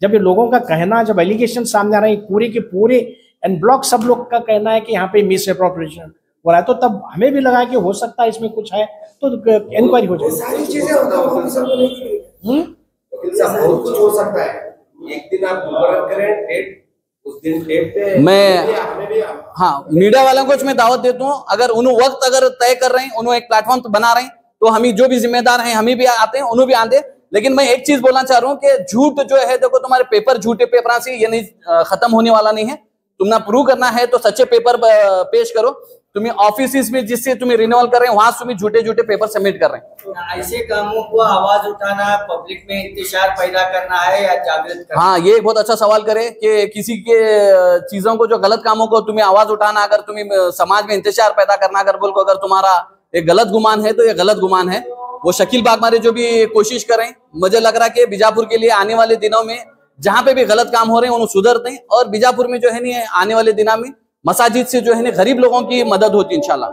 जब ये लोगों का कहना, जब एलिगेशन सामने आ रहे हैं पूरे के पूरे एन ब्लॉक सब लोग का कहना है कि यहाँ पे मिसअप्रोप्रिएशन हो रहा है, तो तब हमें भी लगा कि हो सकता है इसमें कुछ है, तो इंक्वायरी हो जाएगी। सारी चीजें कुछ हो सकता है। एक दिन आप मुकर्रर करें डेट, उस दिन डेट पे मैं मीडिया वालों को मैं दावत देता हूँ, अगर उन्होंने वक्त अगर तय कर रहे हैं, उन्होंने एक प्लेटफॉर्म बना रहे हैं, तो हम जो भी जिम्मेदार हैं हमें भी आते हैं, उन्होंने भी आते। लेकिन मैं एक चीज बोलना चाह रहा हूँ कि झूठ जो है, देखो तुम्हारे पेपर झूठे पेपर से ये नहीं खत्म होने वाला नहीं है। तुम ना प्रूव करना है तो सच्चे पेपर पेश करो। तुम्हें ऑफिस में जिससे तुम्हें रिन्यूअल कर रहे हैं वहां तुम्हें झूठे पेपर सबमिट कर रहे हैं। तो ऐसे कामों को आवाज उठाना, पब्लिक में इंतशार पैदा करना है या जागृत करना? हाँ, ये एक बहुत अच्छा सवाल करे कि किसी के चीजों को, जो गलत कामों को तुम्हें आवाज उठाना, अगर तुम्हें समाज में इंतशार पैदा करना, अगर बोल को अगर तुम्हारा एक गलत गुमान है तो ये गलत गुमान है। वो शकील बागमारे जो भी कोशिश करें, मुझे लग रहा है कि बीजापुर के लिए आने वाले दिनों में जहां पे भी गलत काम हो रहे हैं उन्हें सुधरते हैं, और बीजापुर में जो है नहीं आने वाले दिनों में मसाजिद से जो है गरीब लोगों की मदद होती है इंशाल्लाह।